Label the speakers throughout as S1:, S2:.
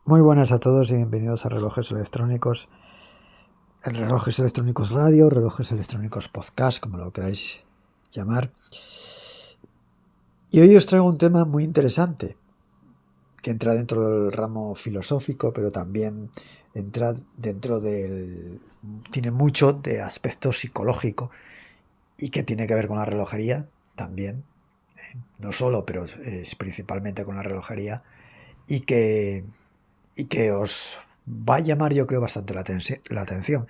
S1: Muy buenas a todos y bienvenidos a Relojes Electrónicos, el Relojes Electrónicos Radio, Relojes Electrónicos Podcast, como lo queráis llamar. Y hoy os traigo un tema muy interesante, que entra dentro del ramo filosófico, pero también entra dentro del... tiene mucho de aspecto psicológico y que tiene que ver con la relojería también, no solo, pero es principalmente con la relojería, y que os va a llamar, yo creo, bastante la atención.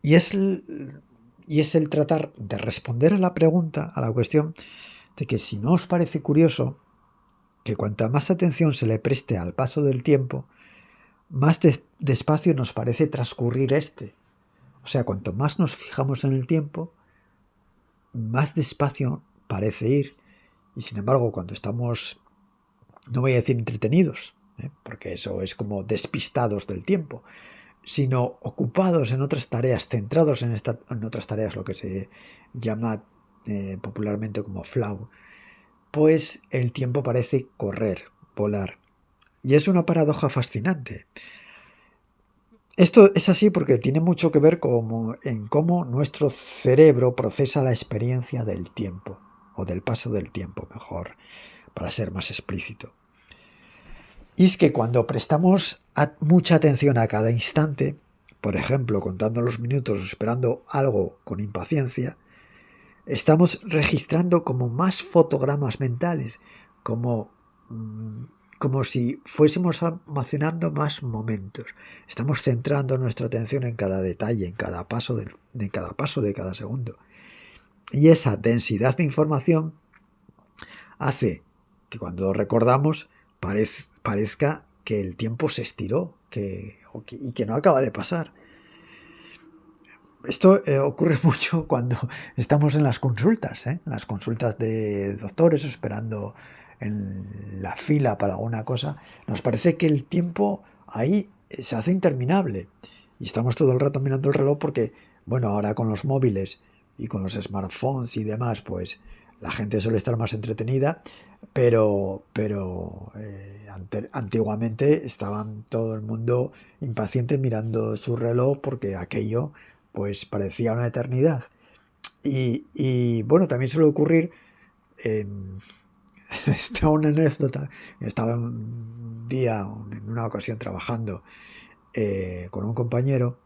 S1: Y es, y es el tratar de responder a la pregunta, a la cuestión de que si no os parece curioso que cuanta más atención se le preste al paso del tiempo, más despacio nos parece transcurrir este. O sea, cuanto más nos fijamos en el tiempo, más despacio parece ir. Y sin embargo, cuando estamos, no voy a decir entretenidos, porque eso es como despistados del tiempo, sino ocupados en otras tareas, centrados en otras tareas, lo que se llama popularmente como flow, pues el tiempo parece correr, volar. Y es una paradoja fascinante. Esto es así porque tiene mucho que ver en cómo nuestro cerebro procesa la experiencia del tiempo, o del paso del tiempo, mejor, para ser más explícito. Y es que cuando prestamos mucha atención a cada instante, por ejemplo, contando los minutos o esperando algo con impaciencia, estamos registrando como más fotogramas mentales, como, como si fuésemos almacenando más momentos. Estamos centrando nuestra atención en cada detalle, en cada paso de cada segundo. Y esa densidad de información hace que cuando lo recordamos parezca que el tiempo se estiró y que no acaba de pasar. Esto ocurre mucho cuando estamos en las consultas, las consultas de doctores esperando en la fila para alguna cosa. Nos parece que el tiempo ahí se hace interminable y estamos todo el rato mirando el reloj porque, bueno, ahora con los móviles y con los smartphones y demás, pues la gente suele estar más entretenida, pero antiguamente estaban todo el mundo impaciente mirando su reloj porque aquello pues parecía una eternidad. Bueno, también suele ocurrir, esta una anécdota, estaba un día, en una ocasión trabajando con un compañero,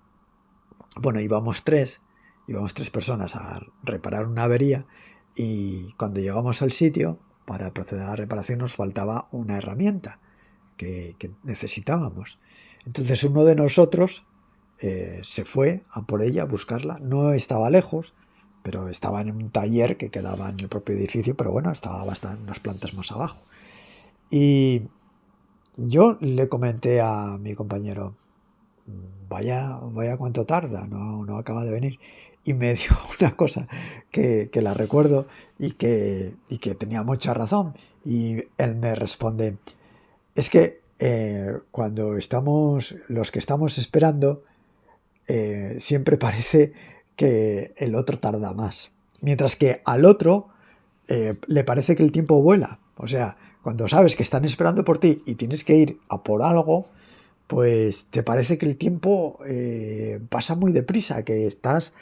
S1: bueno, íbamos tres personas a reparar una avería y cuando llegamos al sitio para proceder a la reparación nos faltaba una herramienta que necesitábamos. Entonces uno de nosotros se fue a por ella, a buscarla. No estaba lejos, pero estaba en un taller que quedaba en el propio edificio, pero bueno, estaba bastante unas plantas más abajo. Y yo le comenté a mi compañero, vaya cuánto tarda, no acaba de venir. Y me dijo una cosa que la recuerdo y que tenía mucha razón. Y él me responde, es que cuando estamos, los que estamos esperando, siempre parece que el otro tarda más. Mientras que al otro le parece que el tiempo vuela. O sea, cuando sabes que están esperando por ti y tienes que ir a por algo, pues te parece que el tiempo pasa muy deprisa, que estás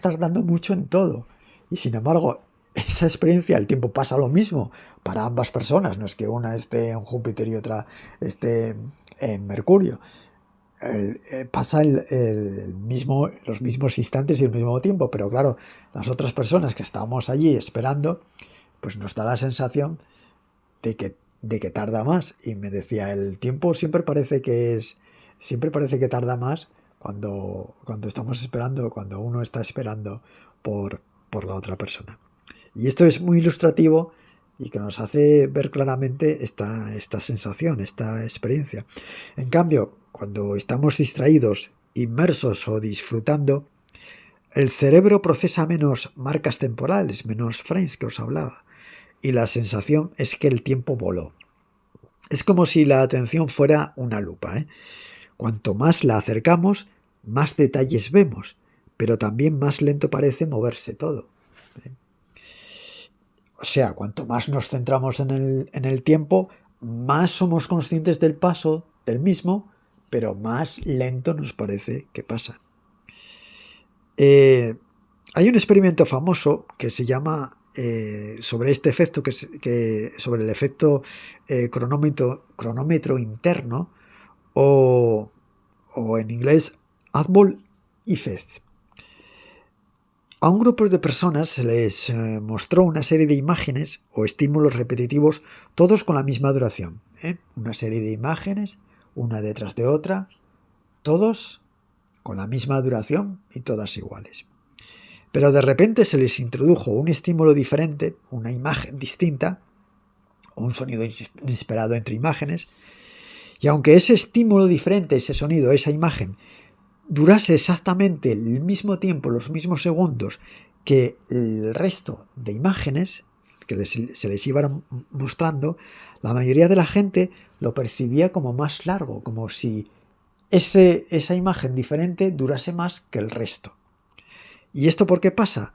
S1: tardando mucho en todo. Y sin embargo, esa experiencia, el tiempo pasa lo mismo para ambas personas. No es que una esté en Júpiter y otra esté en Mercurio. Pasa los mismos instantes y el mismo tiempo, pero claro, las otras personas que estábamos allí esperando, pues nos da la sensación de que tarda más. Y me decía, el tiempo siempre parece que tarda más cuando estamos esperando, cuando uno está esperando por la otra persona. Y esto es muy ilustrativo y que nos hace ver claramente esta sensación, esta experiencia. En cambio, cuando estamos distraídos, inmersos o disfrutando, el cerebro procesa menos marcas temporales, menos frames que os hablaba, y la sensación es que el tiempo voló. Es como si la atención fuera una lupa, ¿eh? Cuanto más la acercamos, más detalles vemos, pero también más lento parece moverse todo. O sea, cuanto más nos centramos en el tiempo, más somos conscientes del paso del mismo, pero más lento nos parece que pasa. Hay un experimento famoso que se llama sobre este efecto, sobre el efecto cronómetro interno, o en inglés Hubble Effect. A un grupo de personas se les mostró una serie de imágenes o estímulos repetitivos, todos con la misma duración. Una serie de imágenes, una detrás de otra, todos con la misma duración y todas iguales. Pero de repente se les introdujo un estímulo diferente, una imagen distinta, o un sonido inesperado entre imágenes, y aunque ese estímulo diferente, ese sonido, esa imagen, durase exactamente el mismo tiempo, los mismos segundos que el resto de imágenes que se les iban mostrando, la mayoría de la gente lo percibía como más largo, como si esa imagen diferente durase más que el resto. ¿Y esto por qué pasa?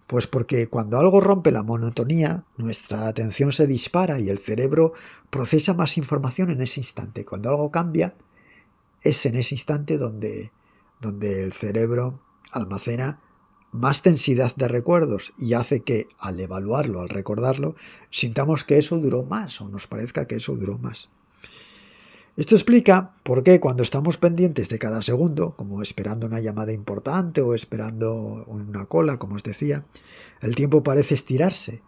S1: Pues porque cuando algo rompe la monotonía, nuestra atención se dispara y el cerebro procesa más información en ese instante. Cuando algo cambia, es en ese instante donde el cerebro almacena más densidad de recuerdos y hace que al evaluarlo, al recordarlo, sintamos que eso duró más o nos parezca que eso duró más. Esto explica por qué cuando estamos pendientes de cada segundo, como esperando una llamada importante o esperando una cola, como os decía, el tiempo parece estirarse,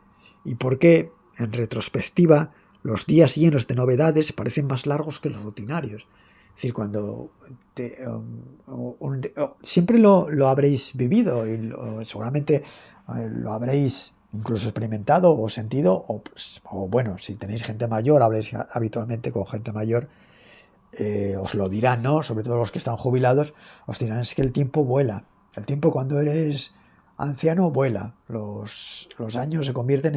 S1: y por qué, en retrospectiva, los días llenos de novedades parecen más largos que los rutinarios. Es decir, cuando siempre lo habréis vivido y seguramente lo habréis incluso experimentado o sentido, o bueno, si tenéis gente mayor, habléis habitualmente con gente mayor, os lo dirán, ¿no? Sobre todo los que están jubilados, os dirán, es que el tiempo vuela. El tiempo cuando eres anciano vuela. Los años se convierten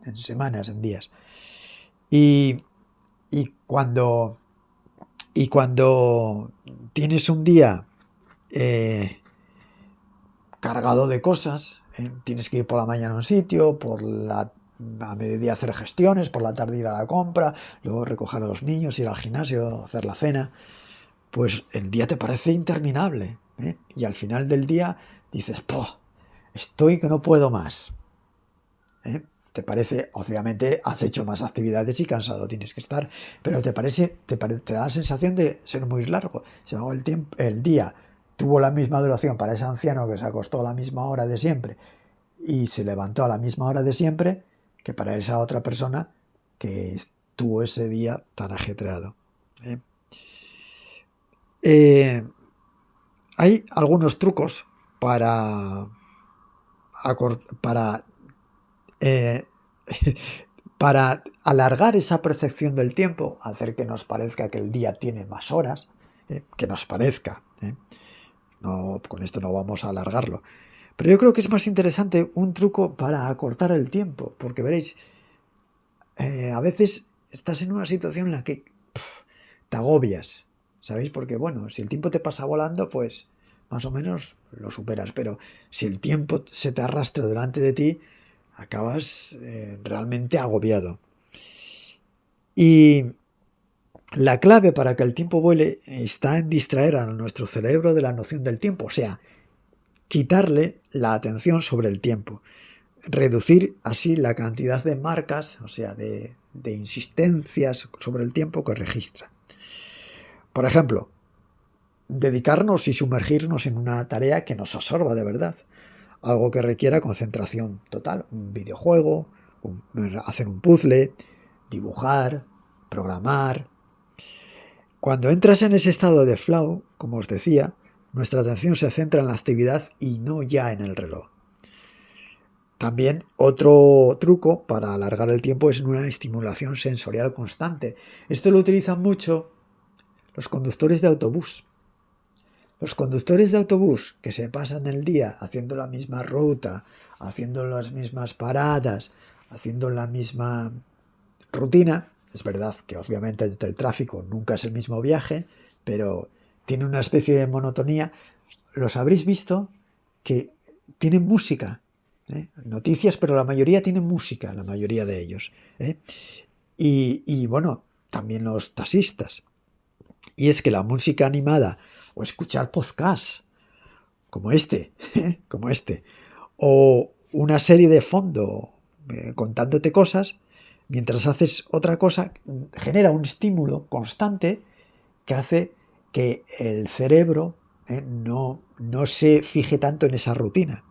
S1: en semanas, en días. Y cuando tienes un día cargado de cosas, tienes que ir por la mañana a un sitio, a mediodía hacer gestiones, por la tarde ir a la compra, luego recoger a los niños, ir al gimnasio, hacer la cena, pues el día te parece interminable, y al final del día dices, estoy que no puedo más. Te parece, obviamente has hecho más actividades y cansado tienes que estar, pero te da la sensación de ser muy largo. Sin embargo, el día tuvo la misma duración para ese anciano que se acostó a la misma hora de siempre y se levantó a la misma hora de siempre, que para esa otra persona que estuvo ese día tan ajetreado. Hay algunos trucos para alargar esa percepción del tiempo, hacer que nos parezca que el día tiene más horas, que nos parezca. No, con esto no vamos a alargarlo. Pero yo creo que es más interesante un truco para acortar el tiempo, porque veréis, a veces estás en una situación en la que te agobias, ¿sabéis? Porque bueno, si el tiempo te pasa volando, pues más o menos lo superas, pero si el tiempo se te arrastra delante de ti, acabas realmente agobiado. Y la clave para que el tiempo vuele está en distraer a nuestro cerebro de la noción del tiempo, o sea, quitarle la atención sobre el tiempo, reducir así la cantidad de marcas, o sea, de insistencias sobre el tiempo que registra. Por ejemplo, dedicarnos y sumergirnos en una tarea que nos absorba de verdad, algo que requiera concentración total, un videojuego, hacer un puzzle, dibujar, programar. Cuando entras en ese estado de flow, como os decía, nuestra atención se centra en la actividad y no ya en el reloj. También otro truco para alargar el tiempo es una estimulación sensorial constante. Esto lo utilizan mucho los conductores de autobús. Los conductores de autobús que se pasan el día haciendo la misma ruta, haciendo las mismas paradas, haciendo la misma rutina. Es verdad que obviamente el tráfico nunca es el mismo viaje, pero tiene una especie de monotonía. Los habréis visto que tienen música, noticias, pero la mayoría tienen música, la mayoría de ellos. Y bueno, también los taxistas. Y es que la música animada o escuchar podcasts como este, como este, o una serie de fondo contándote cosas mientras haces otra cosa, genera un estímulo constante que hace que el cerebro no se fije tanto en esa rutina.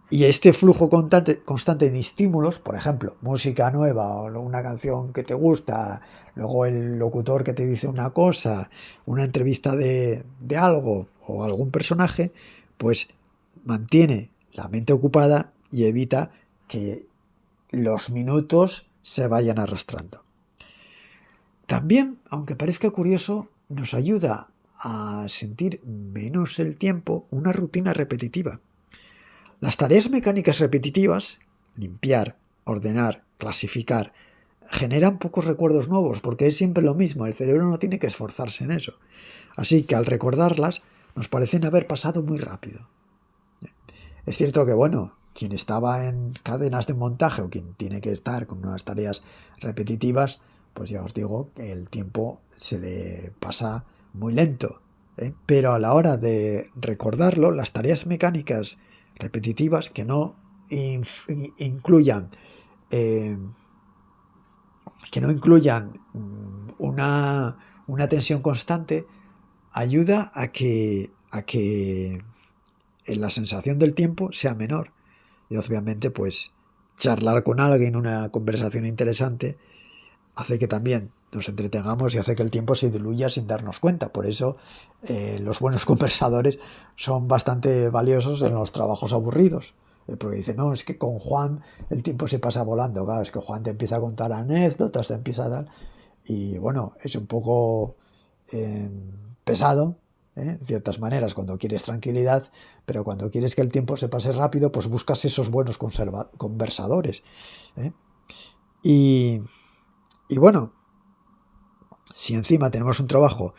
S1: Y este flujo constante de estímulos, por ejemplo, música nueva o una canción que te gusta, luego el locutor que te dice una cosa, una entrevista de algo o algún personaje, pues mantiene la mente ocupada y evita que los minutos se vayan arrastrando. También, aunque parezca curioso, nos ayuda a sentir menos el tiempo una rutina repetitiva. Las tareas mecánicas repetitivas, limpiar, ordenar, clasificar, generan pocos recuerdos nuevos porque es siempre lo mismo, el cerebro no tiene que esforzarse en eso. Así que al recordarlas nos parecen haber pasado muy rápido. Es cierto que, bueno, quien estaba en cadenas de montaje o quien tiene que estar con unas tareas repetitivas, pues ya os digo que el tiempo se le pasa muy lento. Pero a la hora de recordarlo, las tareas mecánicas repetitivas que no incluyan eh, una tensión constante ayuda a que la sensación del tiempo sea menor. Y obviamente, pues, charlar con alguien, una conversación interesante, hace que también nos entretengamos y hace que el tiempo se diluya sin darnos cuenta. Por eso los buenos conversadores son bastante valiosos en los trabajos aburridos. Porque dicen, no, es que con Juan el tiempo se pasa volando. Claro, es que Juan te empieza a contar anécdotas, te empieza a dar... Y bueno, es un poco eh, pesado, en ciertas maneras, cuando quieres tranquilidad, pero cuando quieres que el tiempo se pase rápido, pues buscas esos buenos conversadores. ¿eh? Y, y bueno, si encima tenemos un trabajo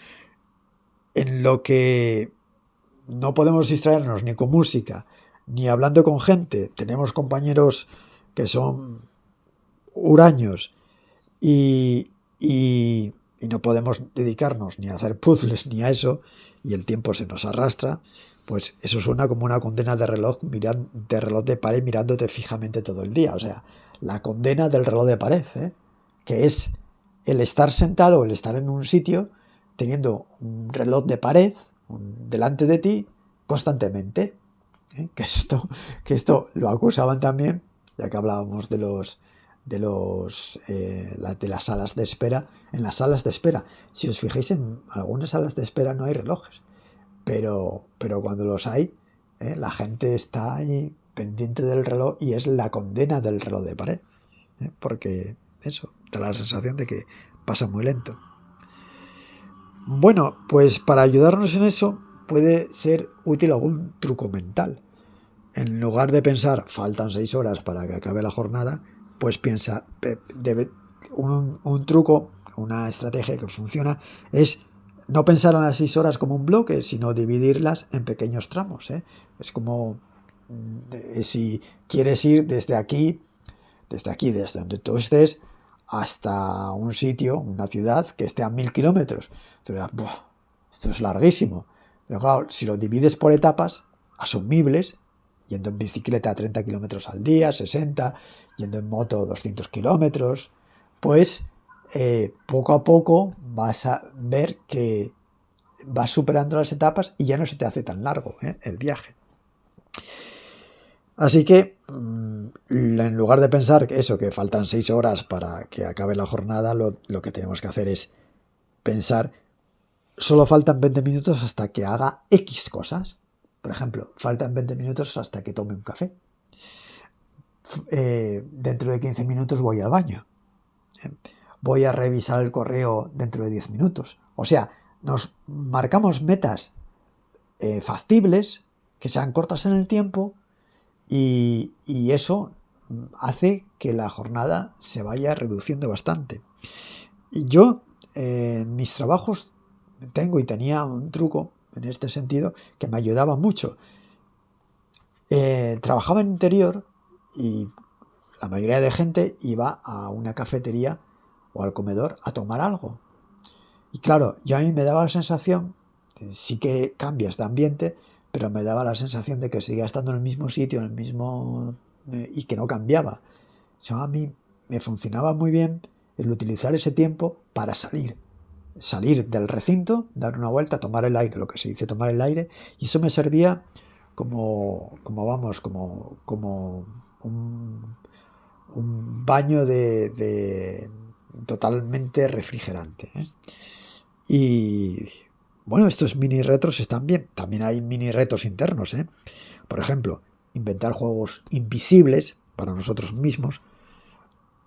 S1: en lo que no podemos distraernos ni con música, ni hablando con gente, tenemos compañeros que son huraños y, y no podemos dedicarnos ni a hacer puzzles ni a eso, y el tiempo se nos arrastra, pues eso suena como una condena de reloj de pared mirándote fijamente todo el día. O sea, la condena del reloj de pared, que es el estar sentado, el estar en un sitio, teniendo un reloj de pared delante de ti constantemente. Que esto lo acusaban también, ya que hablábamos de las salas de espera. En las salas de espera, si os fijáis, en algunas salas de espera no hay relojes, pero cuando los hay, la gente está ahí pendiente del reloj y es la condena del reloj de pared, porque eso da la sensación de que pasa muy lento. Bueno, pues para ayudarnos en eso puede ser útil algún truco mental. En lugar de pensar faltan 6 horas para que acabe la jornada, pues piensa, un truco, una estrategia que funciona es no pensar en las 6 horas como un bloque, sino dividirlas en pequeños tramos. Es como si quieres ir desde donde tú estés, hasta un sitio, una ciudad que esté a 1000 kilómetros. Entonces, esto es larguísimo. Pero claro, si lo divides por etapas asumibles, yendo en bicicleta a 30 kilómetros al día, 60, yendo en moto 200 kilómetros, pues poco a poco vas a ver que vas superando las etapas y ya no se te hace tan largo el viaje. Así que, en lugar de pensar que faltan 6 horas para que acabe la jornada, lo que tenemos que hacer es pensar, solo faltan 20 minutos hasta que haga X cosas. Por ejemplo, faltan 20 minutos hasta que tome un café. Dentro de 15 minutos voy al baño. Voy a revisar el correo dentro de 10 minutos. O sea, nos marcamos metas factibles, que sean cortas en el tiempo, y eso hace que la jornada se vaya reduciendo bastante. Y yo en mis trabajos tenía un truco en este sentido que me ayudaba mucho. Trabajaba en interior y la mayoría de gente iba a una cafetería o al comedor a tomar algo. Y claro, yo a mí me daba la sensación, sí que cambias de ambiente, pero me daba la sensación de que seguía estando en el mismo sitio, en el mismo... y que no cambiaba. O sea, a mí me funcionaba muy bien el utilizar ese tiempo para salir del recinto, dar una vuelta, tomar el aire, lo que se dice tomar el aire, y eso me servía como un baño de totalmente refrigerante, ¿eh? Y bueno, estos mini retos están bien. También hay mini retos internos, ¿eh? Por ejemplo, inventar juegos invisibles para nosotros mismos,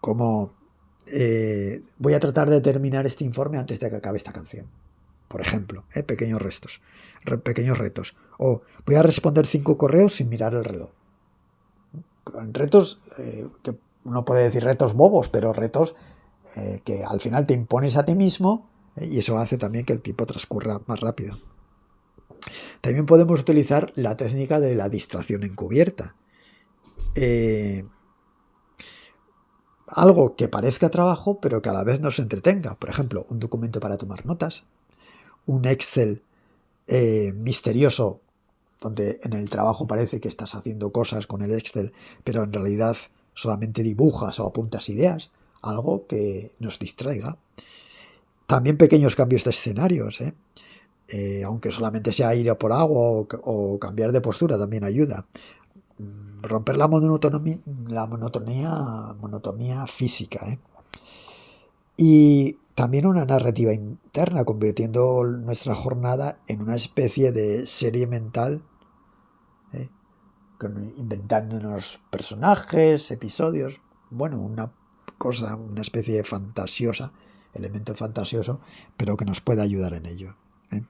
S1: como voy a tratar de terminar este informe antes de que acabe esta canción. Por ejemplo, pequeños retos. O voy a responder 5 correos sin mirar el reloj. Retos que uno puede decir retos bobos, pero retos que al final te impones a ti mismo, y eso hace también que el tiempo transcurra más rápido. También podemos utilizar la técnica de la distracción encubierta. Algo que parezca trabajo, pero que a la vez nos entretenga. Por ejemplo, un documento para tomar notas, un Excel misterioso, donde en el trabajo parece que estás haciendo cosas con el Excel, pero en realidad solamente dibujas o apuntas ideas, algo que nos distraiga. También pequeños cambios de escenarios, aunque solamente sea ir a por agua o cambiar de postura, también ayuda. Romper la monotonía física, ¿eh? Y también una narrativa interna, convirtiendo nuestra jornada en una especie de serie mental, ¿eh? Inventándonos personajes, episodios, bueno, una especie de fantasiosa, elemento fantasioso, pero que nos puede ayudar en ello, ¿eh?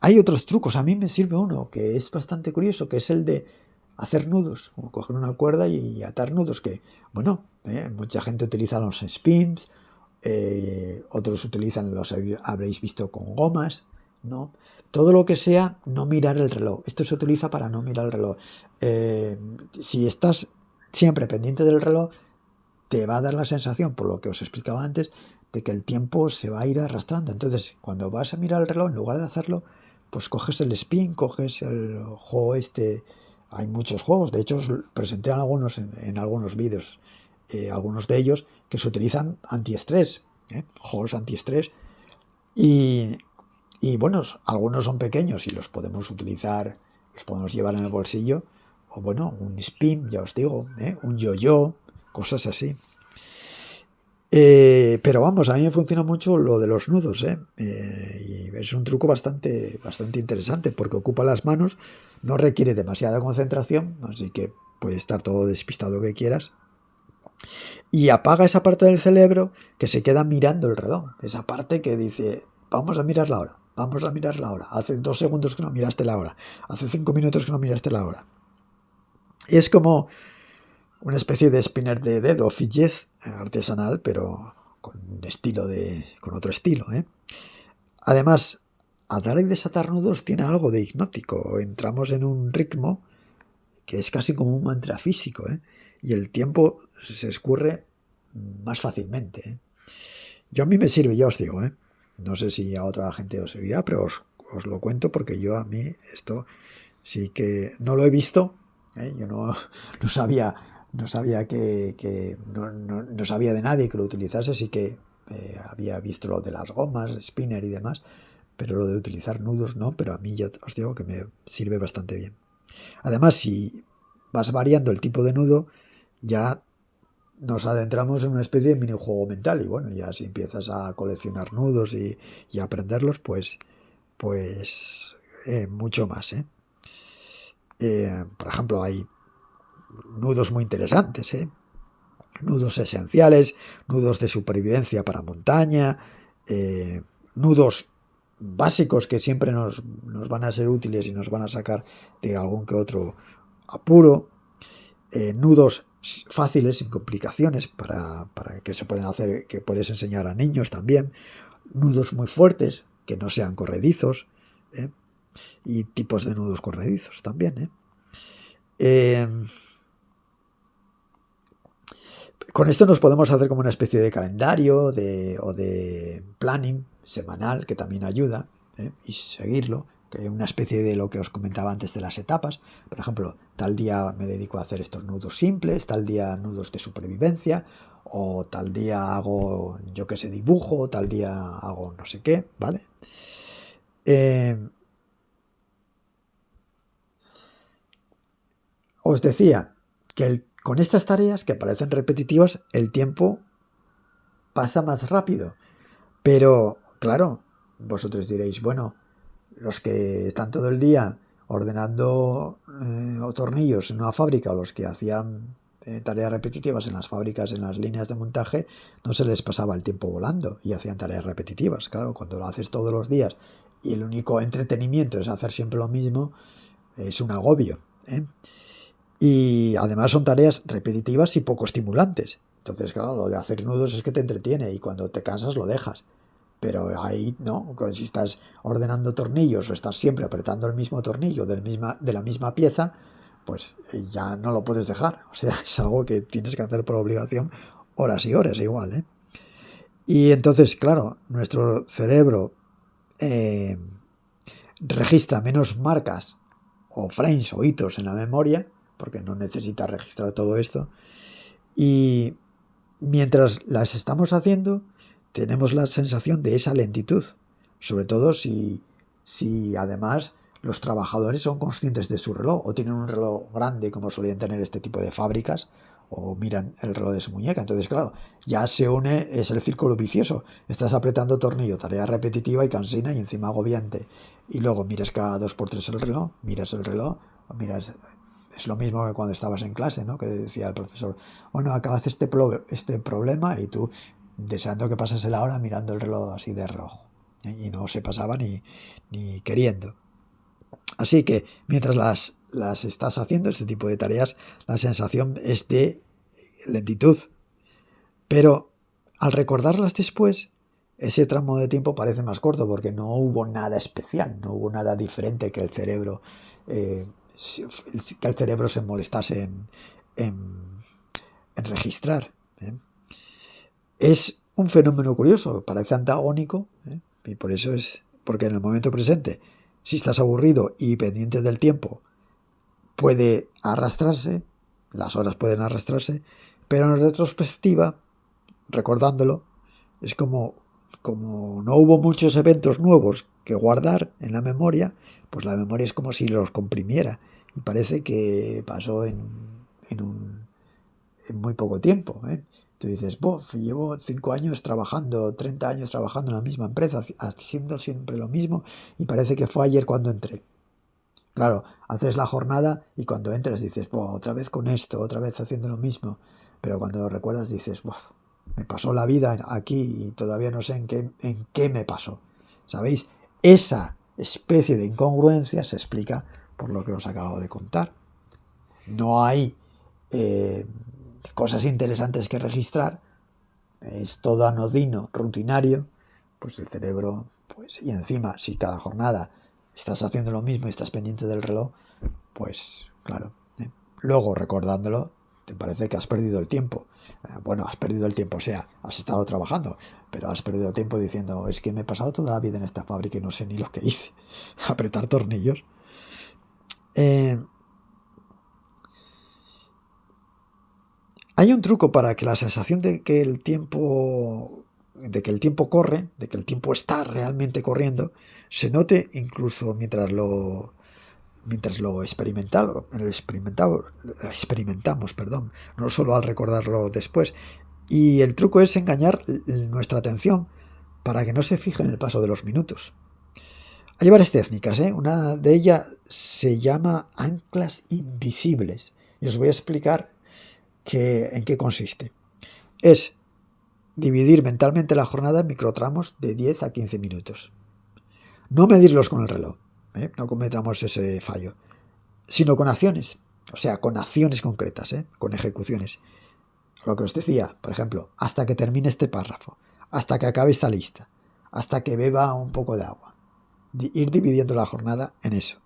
S1: Hay otros trucos, a mí me sirve uno que es bastante curioso, que es el de hacer nudos, o coger una cuerda y atar nudos, que, bueno, mucha gente utiliza los spins, otros utilizan habréis visto con gomas, ¿no? Todo lo que sea no mirar el reloj. Esto se utiliza para no mirar el reloj. Si estás siempre pendiente del reloj, te va a dar la sensación, por lo que os explicaba antes, de que el tiempo se va a ir arrastrando. Entonces, cuando vas a mirar el reloj, en lugar de hacerlo, pues coges el spin, coges el juego este. Hay muchos juegos, de hecho os presenté en algunos vídeos, algunos de ellos que se utilizan antiestrés, juegos antiestrés, y, y bueno, algunos son pequeños y los podemos utilizar, los podemos llevar en el bolsillo, o bueno, un spin, ya os digo, un yo-yo, cosas así. Pero vamos, a mí me funciona mucho lo de los nudos, y es un truco bastante interesante porque ocupa las manos, no requiere demasiada concentración, así que puede estar todo despistado que quieras. Y apaga esa parte del cerebro que se queda mirando el reloj, esa parte que dice, vamos a mirar la hora, vamos a mirar la hora, hace 2 segundos que no miraste la hora, hace 5 minutos que no miraste la hora. Y es como una especie de spinner de dedo, fidget artesanal, pero con otro estilo, ¿eh? Además, atar y desatar nudos tiene algo de hipnótico. Entramos en un ritmo que es casi como un mantra físico, ¿eh? Y el tiempo se escurre más fácilmente, ¿eh? A mí me sirve, ya os digo, ¿eh? No sé si a otra gente os servirá, pero os lo cuento porque a mí esto sí que no lo he visto, ¿eh? Yo no sabía, no sabía de nadie que lo utilizase, sí que había visto lo de las gomas, spinner y demás, pero lo de utilizar nudos no, pero a mí ya os digo que me sirve bastante bien. Además, si vas variando el tipo de nudo, ya nos adentramos en una especie de minijuego mental y bueno, ya si empiezas a coleccionar nudos y a aprenderlos, pues mucho más, ¿eh? Por ejemplo, hay nudos muy interesantes, nudos esenciales, nudos de supervivencia para montaña, nudos básicos que siempre nos van a ser útiles y nos van a sacar de algún que otro apuro, nudos fáciles, sin complicaciones, para que se pueden hacer, que puedes enseñar a niños también, nudos muy fuertes, que no sean corredizos, y tipos de nudos corredizos también, Con esto nos podemos hacer como una especie de calendario o de planning semanal que también ayuda, y seguirlo, que es una especie de lo que os comentaba antes de las etapas. Por ejemplo, tal día me dedico a hacer estos nudos simples, tal día nudos de supervivencia, o tal día hago, yo que sé, dibujo, tal día hago no sé qué, ¿vale? Eh, Os decía que con estas tareas que parecen repetitivas, el tiempo pasa más rápido. Pero, claro, vosotros diréis, bueno, los que están todo el día ordenando tornillos en una fábrica o los que hacían tareas repetitivas en las fábricas, en las líneas de montaje, no se les pasaba el tiempo volando y hacían tareas repetitivas. Claro, cuando lo haces todos los días y el único entretenimiento es hacer siempre lo mismo, es un agobio, ¿eh? Y además son tareas repetitivas y poco estimulantes. Entonces, claro, lo de hacer nudos es que te entretiene y cuando te cansas lo dejas. Pero ahí no, si estás ordenando tornillos o estás siempre apretando el mismo tornillo de la misma pieza, pues ya no lo puedes dejar. O sea, es algo que tienes que hacer por obligación horas y horas igual, ¿eh? Y entonces, claro, nuestro cerebro eh, registra menos marcas o frames o hitos en la memoria, porque no necesita registrar todo esto. Y mientras las estamos haciendo, tenemos la sensación de esa lentitud, sobre todo si además los trabajadores son conscientes de su reloj o tienen un reloj grande como solían tener este tipo de fábricas o miran el reloj de su muñeca. Entonces, claro, ya se une, es el círculo vicioso. Estás apretando tornillo, tarea repetitiva y cansina y encima agobiante. Y luego miras cada 2 por 3 miras el reloj, miras. Es lo mismo que cuando estabas en clase, ¿no? Que decía el profesor, bueno, acabas este problema y tú deseando que pasase la hora mirando el reloj así de rojo. Y no se pasaba ni queriendo. Así que mientras las estás haciendo, este tipo de tareas, la sensación es de lentitud. Pero al recordarlas después, ese tramo de tiempo parece más corto porque no hubo nada especial, no hubo nada diferente que el cerebro, eh, que el cerebro se molestase en, en registrar, ¿eh? Es un fenómeno curioso, parece antagónico, ¿eh? Y por eso es, porque en el momento presente, si estás aburrido y pendiente del tiempo, puede arrastrarse, las horas pueden arrastrarse, pero en retrospectiva, recordándolo, es como no hubo muchos eventos nuevos que guardar en la memoria, pues la memoria es como si los comprimiera y parece que pasó en muy poco tiempo, ¿eh? Tú dices, llevo 5 años trabajando, 30 años trabajando en la misma empresa, haciendo siempre lo mismo y parece que fue ayer cuando entré. Claro, haces la jornada y cuando entras dices, otra vez con esto, otra vez haciendo lo mismo. Pero cuando lo recuerdas dices, me pasó la vida aquí y todavía no sé en qué me pasó. ¿Sabéis? Esa especie de incongruencia se explica por lo que os acabo de contar. No hay eh, cosas interesantes que registrar, es todo anodino, rutinario, pues el cerebro, pues, y encima, si cada jornada estás haciendo lo mismo y estás pendiente del reloj, pues claro, luego recordándolo, te parece que has perdido el tiempo. Bueno, has perdido el tiempo, o sea, has estado trabajando, pero has perdido el tiempo diciendo, es que me he pasado toda la vida en esta fábrica y no sé ni lo que hice, apretar tornillos. Hay un truco para que la sensación de que el tiempo corre, de que el tiempo está realmente corriendo, se note incluso mientras lo experimentamos, perdón, no solo al recordarlo después. Y el truco es engañar nuestra atención para que no se fije en el paso de los minutos. Hay varias técnicas, ¿eh? Una de ellas se llama anclas invisibles. Y os voy a explicar en qué consiste. Es dividir mentalmente la jornada en microtramos de 10 a 15 minutos. No medirlos con el reloj, no cometamos ese fallo, sino con acciones, o sea, con acciones concretas, con ejecuciones. Lo que os decía, por ejemplo, hasta que termine este párrafo, hasta que acabe esta lista, hasta que beba un poco de agua. Ir dividiendo la jornada en eso.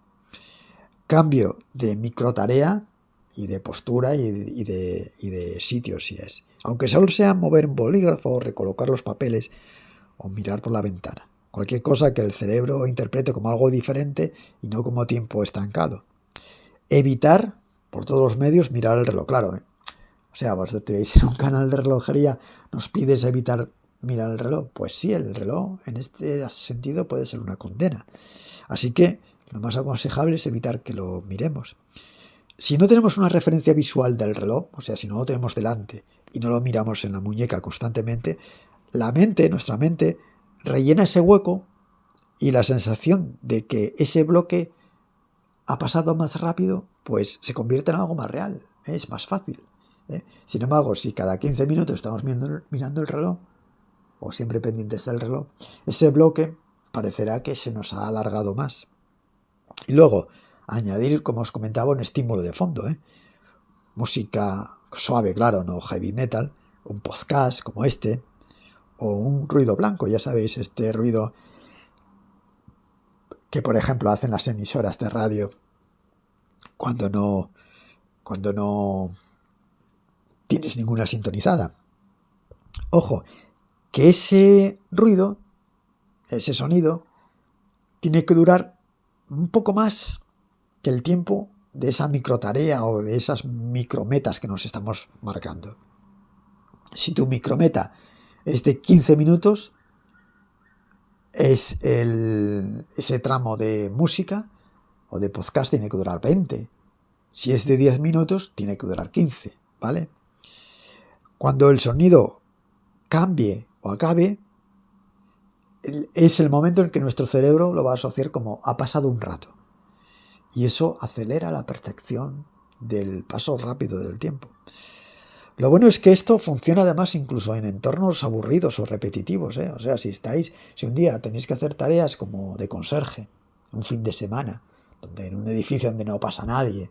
S1: Cambio de microtarea de postura y de sitio, si es. Aunque solo sea mover un bolígrafo, recolocar los papeles o mirar por la ventana. Cualquier cosa que el cerebro interprete como algo diferente y no como tiempo estancado. Evitar, por todos los medios, mirar el reloj, claro. O sea, vosotros tenéis en un canal de relojería, nos pides evitar mirar el reloj. Pues sí, el reloj en este sentido puede ser una condena. Así que lo más aconsejable es evitar que lo miremos. Si no tenemos una referencia visual del reloj, o sea, si no lo tenemos delante y no lo miramos en la muñeca constantemente, nuestra mente, rellena ese hueco y la sensación de que ese bloque ha pasado más rápido, pues se convierte en algo más real, es más fácil. Sin embargo, si cada 15 minutos estamos mirando el reloj, o siempre pendientes del reloj, ese bloque parecerá que se nos ha alargado más. Y luego, añadir, como os comentaba, un estímulo de fondo. Música suave, claro, no heavy metal, un podcast como este, o un ruido blanco, ya sabéis, este ruido que, por ejemplo, hacen las emisoras de radio cuando no tienes ninguna sintonizada. Ojo, que ese ruido, ese sonido, tiene que durar un poco más que el tiempo de esa microtarea o de esas micrometas que nos estamos marcando. Si tu micrometa es de 15 minutos, ese tramo de música o de podcast tiene que durar 20. Si es de 10 minutos, tiene que durar 15, ¿vale? Cuando el sonido cambie o acabe, es el momento en que nuestro cerebro lo va a asociar como ha pasado un rato. Y eso acelera la percepción del paso rápido del tiempo. Lo bueno es que esto funciona además incluso en entornos aburridos o repetitivos, ¿eh? O sea, si un día tenéis que hacer tareas como de conserje, un fin de semana, donde en un edificio donde no pasa nadie,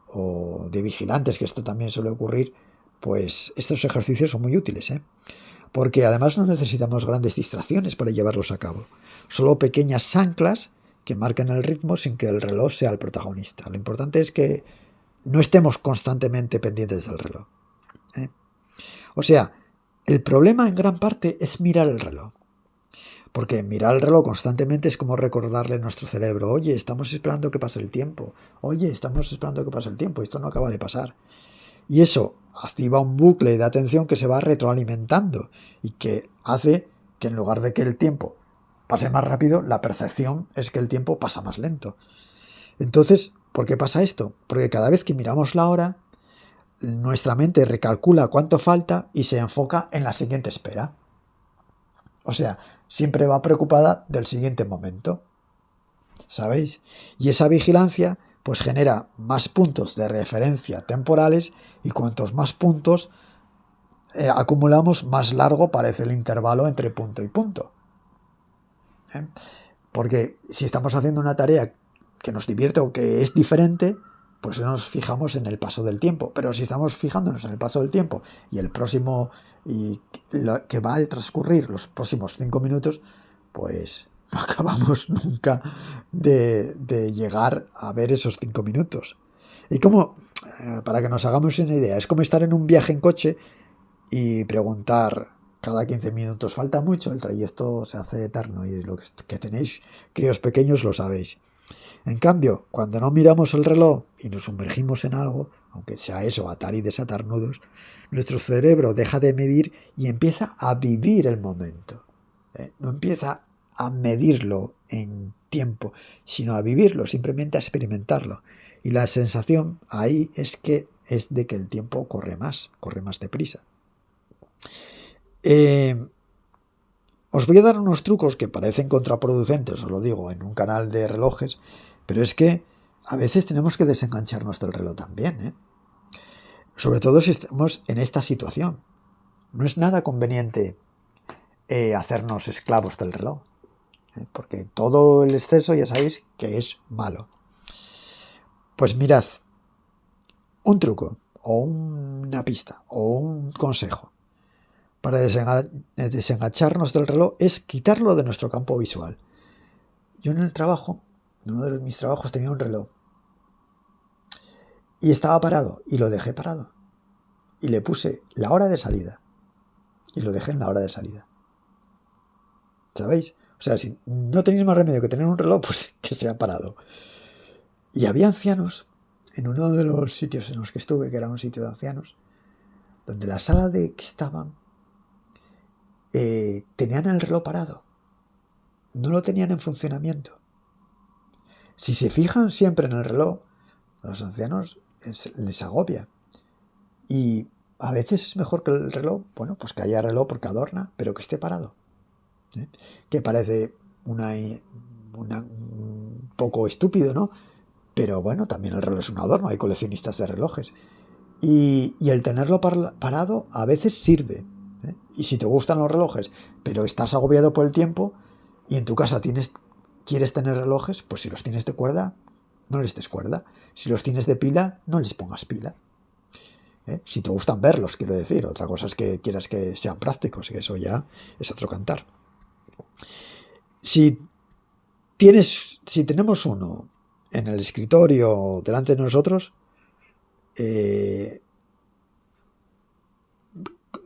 S1: o de vigilantes, que esto también suele ocurrir, pues estos ejercicios son muy útiles, ¿eh? Porque además no necesitamos grandes distracciones para llevarlos a cabo, solo pequeñas anclas que marcan el ritmo sin que el reloj sea el protagonista. Lo importante es que no estemos constantemente pendientes del reloj, ¿eh? O sea, el problema en gran parte es mirar el reloj. Porque mirar el reloj constantemente es como recordarle a nuestro cerebro, oye, estamos esperando que pase el tiempo, oye, estamos esperando que pase el tiempo, esto no acaba de pasar. Y eso activa un bucle de atención que se va retroalimentando y que hace que en lugar de que el tiempo pase más rápido, la percepción es que el tiempo pasa más lento. Entonces, ¿por qué pasa esto? Porque cada vez que miramos la hora, nuestra mente recalcula cuánto falta y se enfoca en la siguiente espera. O sea, siempre va preocupada del siguiente momento, ¿sabéis? Y esa vigilancia pues genera más puntos de referencia temporales y cuantos más puntos acumulamos, más largo parece el intervalo entre punto y punto. Porque si estamos haciendo una tarea que nos divierte o que es diferente, pues nos fijamos en el paso del tiempo. Pero si estamos fijándonos en el paso del tiempo y el próximo, y lo que va a transcurrir los próximos 5 minutos, pues no acabamos nunca de llegar a ver esos 5 minutos. Y como, para que nos hagamos una idea, es como estar en un viaje en coche y preguntar cada 15 minutos, falta mucho, el trayecto se hace eterno y lo que tenéis críos pequeños lo sabéis. En cambio, cuando no miramos el reloj y nos sumergimos en algo, aunque sea eso, atar y desatar nudos, nuestro cerebro deja de medir y empieza a vivir el momento. No empieza a medirlo en tiempo, sino a vivirlo, simplemente a experimentarlo. Y la sensación ahí es de que el tiempo corre más deprisa. Os voy a dar unos trucos que parecen contraproducentes, os lo digo, en un canal de relojes, pero es que a veces tenemos que desengancharnos del reloj también, ¿eh? Sobre todo si estamos en esta situación. No es nada conveniente hacernos esclavos del reloj, porque todo el exceso ya sabéis que es malo. Pues mirad, un truco, o una pista, o un consejo para desengancharnos del reloj es quitarlo de nuestro campo visual. Yo en el trabajo, en uno de mis trabajos tenía un reloj y estaba parado y lo dejé parado. Y le puse la hora de salida y lo dejé en la hora de salida. ¿Sabéis? O sea, si no tenéis más remedio que tener un reloj, pues que sea parado. Y había ancianos en uno de los sitios en los que estuve, que era un sitio de ancianos, donde la sala de que estaban tenían el reloj parado. No lo tenían en funcionamiento. Si se fijan siempre en el reloj, a los ancianos les agobia. Y a veces es mejor que el reloj, bueno, pues que haya reloj porque adorna, pero que esté parado. Que parece un poco estúpido, ¿no? Pero bueno, también el reloj es un adorno, hay coleccionistas de relojes. Y el tenerlo parado a veces sirve. Y si te gustan los relojes, pero estás agobiado por el tiempo y en tu casa quieres tener relojes, pues si los tienes de cuerda, no les des cuerda. Si los tienes de pila, no les pongas pila. Si te gustan verlos, quiero decir. Otra cosa es que quieras que sean prácticos, y eso ya es otro cantar. Si tenemos uno en el escritorio delante de nosotros,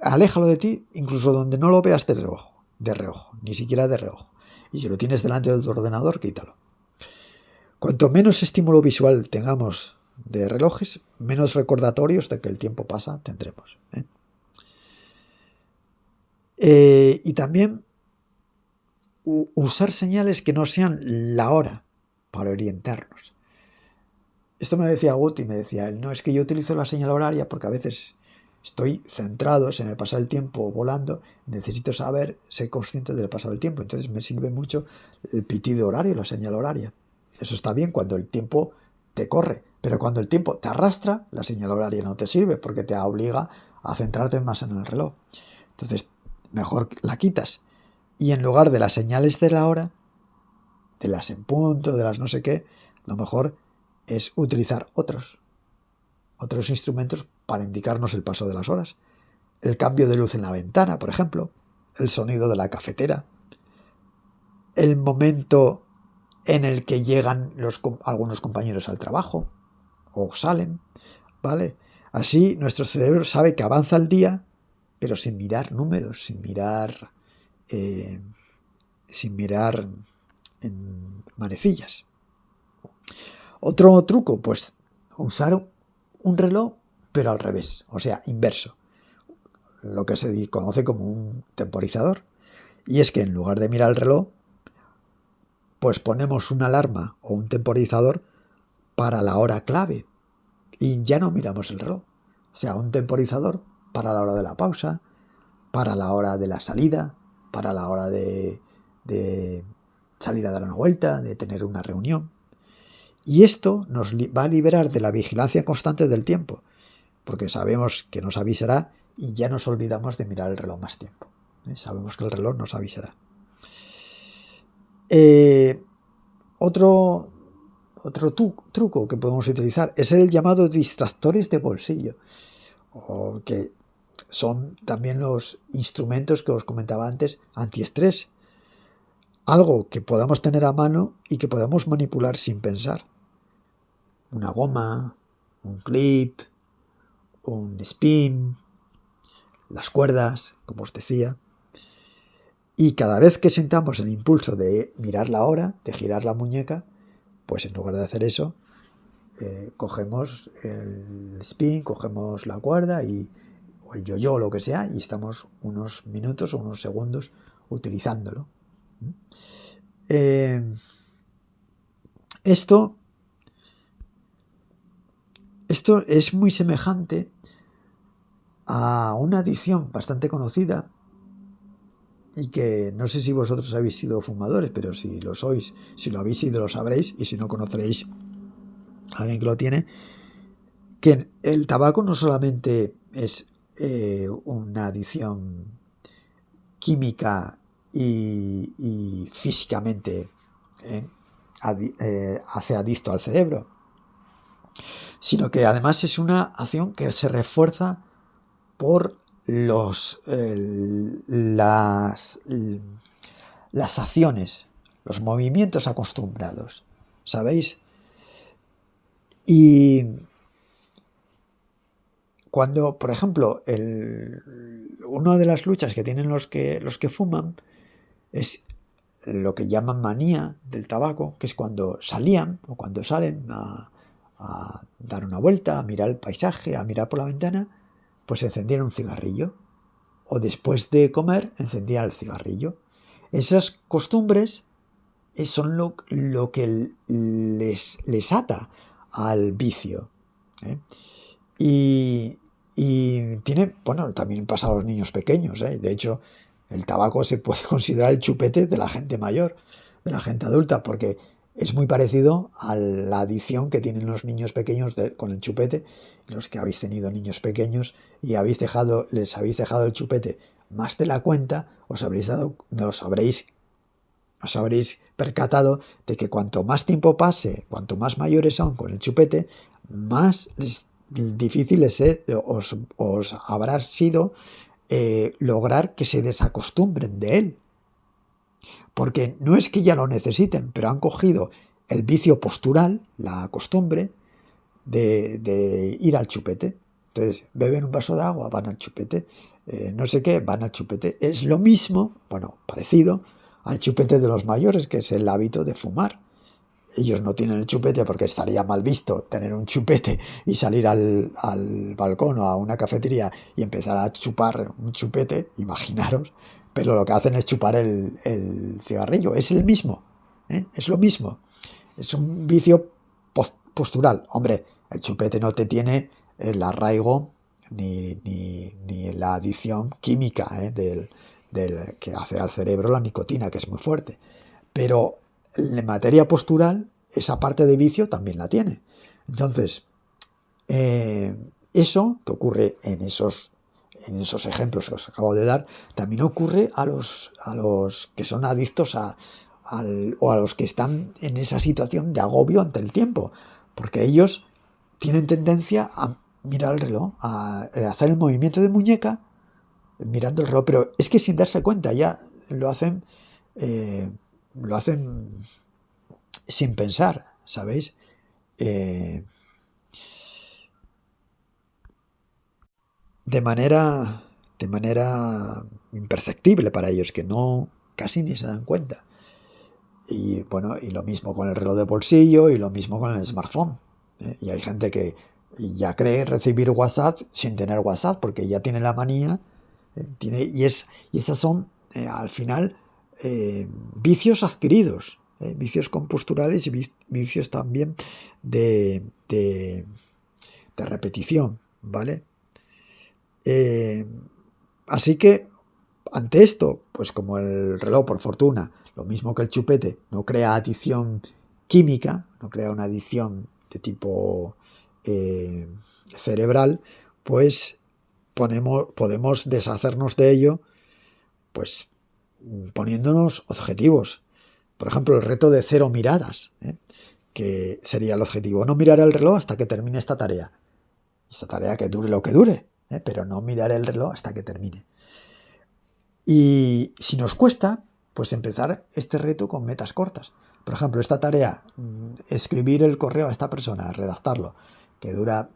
S1: aléjalo de ti, incluso donde no lo veas de reojo, ni siquiera de reojo. Y si lo tienes delante de tu ordenador, quítalo. Cuanto menos estímulo visual tengamos de relojes, menos recordatorios de que el tiempo pasa tendremos. Y también usar señales que no sean la hora para orientarnos. Esto me decía Guti, me decía, no es que yo utilizo la señal horaria porque a veces estoy centrado, se me pasa el tiempo volando, necesito ser consciente del paso del tiempo, entonces me sirve mucho el pitido horario, la señal horaria. Eso está bien cuando el tiempo te corre, pero cuando el tiempo te arrastra, la señal horaria no te sirve porque te obliga a centrarte más en el reloj. Entonces, mejor la quitas. Y en lugar de las señales de la hora, de las en punto, de las no sé qué, lo mejor es utilizar otros instrumentos para indicarnos el paso de las horas. El cambio de luz en la ventana, por ejemplo, el sonido de la cafetera, el momento en el que llegan algunos compañeros al trabajo o salen, ¿vale? Así nuestro cerebro sabe que avanza el día, pero sin mirar números, sin mirar en manecillas. Otro truco, pues usar un reloj, pero al revés, o sea, inverso. Lo que se conoce como un temporizador. Y es que en lugar de mirar el reloj, pues ponemos una alarma o un temporizador para la hora clave. Y ya no miramos el reloj. O sea, un temporizador para la hora de la pausa, para la hora de la salida, para la hora de salir a dar una vuelta, de tener una reunión. Y esto nos va a liberar de la vigilancia constante del tiempo, porque sabemos que nos avisará y ya nos olvidamos de mirar el reloj más tiempo. Sabemos que el reloj nos avisará. Otro truco que podemos utilizar es el llamado distractores de bolsillo, o que son también los instrumentos que os comentaba antes, antiestrés. Algo que podamos tener a mano y que podamos manipular sin pensar. Una goma, un clip, un spin, las cuerdas, como os decía. Y cada vez que sintamos el impulso de mirar la hora, de girar la muñeca, pues en lugar de hacer eso, cogemos el spin, cogemos la cuerda o el yo-yo o lo que sea, y estamos unos minutos o unos segundos utilizándolo. Esto es muy semejante a una adicción bastante conocida y que no sé si vosotros habéis sido fumadores, pero si lo sois, si lo habéis sido lo sabréis, y si no conoceréis a alguien que lo tiene, que el tabaco no solamente es una adicción química y físicamente hace adicto al cerebro, sino que además es una acción que se refuerza por las acciones, los movimientos acostumbrados, ¿sabéis? Y cuando, por ejemplo, una de las luchas que tienen los que fuman es lo que llaman manía del tabaco, que es cuando salían o cuando salen a dar una vuelta, a mirar el paisaje, a mirar por la ventana, pues encendían un cigarrillo. O después de comer encendían el cigarrillo. Esas costumbres son lo que les ata al vicio. ¿eh? Y tiene, bueno, también pasa a los niños pequeños. De hecho, el tabaco se puede considerar el chupete de la gente mayor, de la gente adulta, porque es muy parecido a la adicción que tienen los niños pequeños con el chupete. Los que habéis tenido niños pequeños y les habéis dejado el chupete más de la cuenta, os habréis percatado de que cuanto más tiempo pase, cuanto más mayores son con el chupete, más difícil os habrá sido lograr que se desacostumbren de él. Porque no es que ya lo necesiten, pero han cogido el vicio postural, la costumbre de ir al chupete. Entonces, beben un vaso de agua, van al chupete. No sé qué, van al chupete. Es lo mismo, bueno, parecido al chupete de los mayores, que es el hábito de fumar. Ellos no tienen el chupete porque estaría mal visto tener un chupete y salir al balcón o a una cafetería y empezar a chupar un chupete, imaginaros, pero lo que hacen es chupar el cigarrillo. Es el mismo, es lo mismo. Es un vicio postural. Hombre, el chupete no te tiene el arraigo ni la adición química del que hace al cerebro la nicotina, que es muy fuerte. Pero en materia postural, esa parte de vicio también la tiene. Entonces, eso que ocurre en esos ejemplos que os acabo de dar, también ocurre a los que son adictos o a los que están en esa situación de agobio ante el tiempo, porque ellos tienen tendencia a mirar el reloj, a hacer el movimiento de muñeca mirando el reloj, pero es que sin darse cuenta ya lo hacen sin pensar, ¿sabéis? Eh, de manera imperceptible para ellos, que no casi ni se dan cuenta. Y bueno, y lo mismo con el reloj de bolsillo y lo mismo con el smartphone. Y hay gente que ya cree recibir WhatsApp sin tener WhatsApp porque ya tiene la manía. Y esas son al final vicios adquiridos, vicios composturales y vicios también de repetición, ¿vale? Así que ante esto, pues como el reloj, por fortuna, lo mismo que el chupete, no crea adicción química, no crea una adicción de tipo cerebral, pues podemos deshacernos de ello, pues poniéndonos objetivos. Por ejemplo, el reto de 0 miradas, que sería el objetivo. No mirar el reloj hasta que termine esta tarea. Esta tarea que dure lo que dure, pero no mirar el reloj hasta que termine. Y si nos cuesta, pues empezar este reto con metas cortas. Por ejemplo, esta tarea, escribir el correo a esta persona, redactarlo, que dura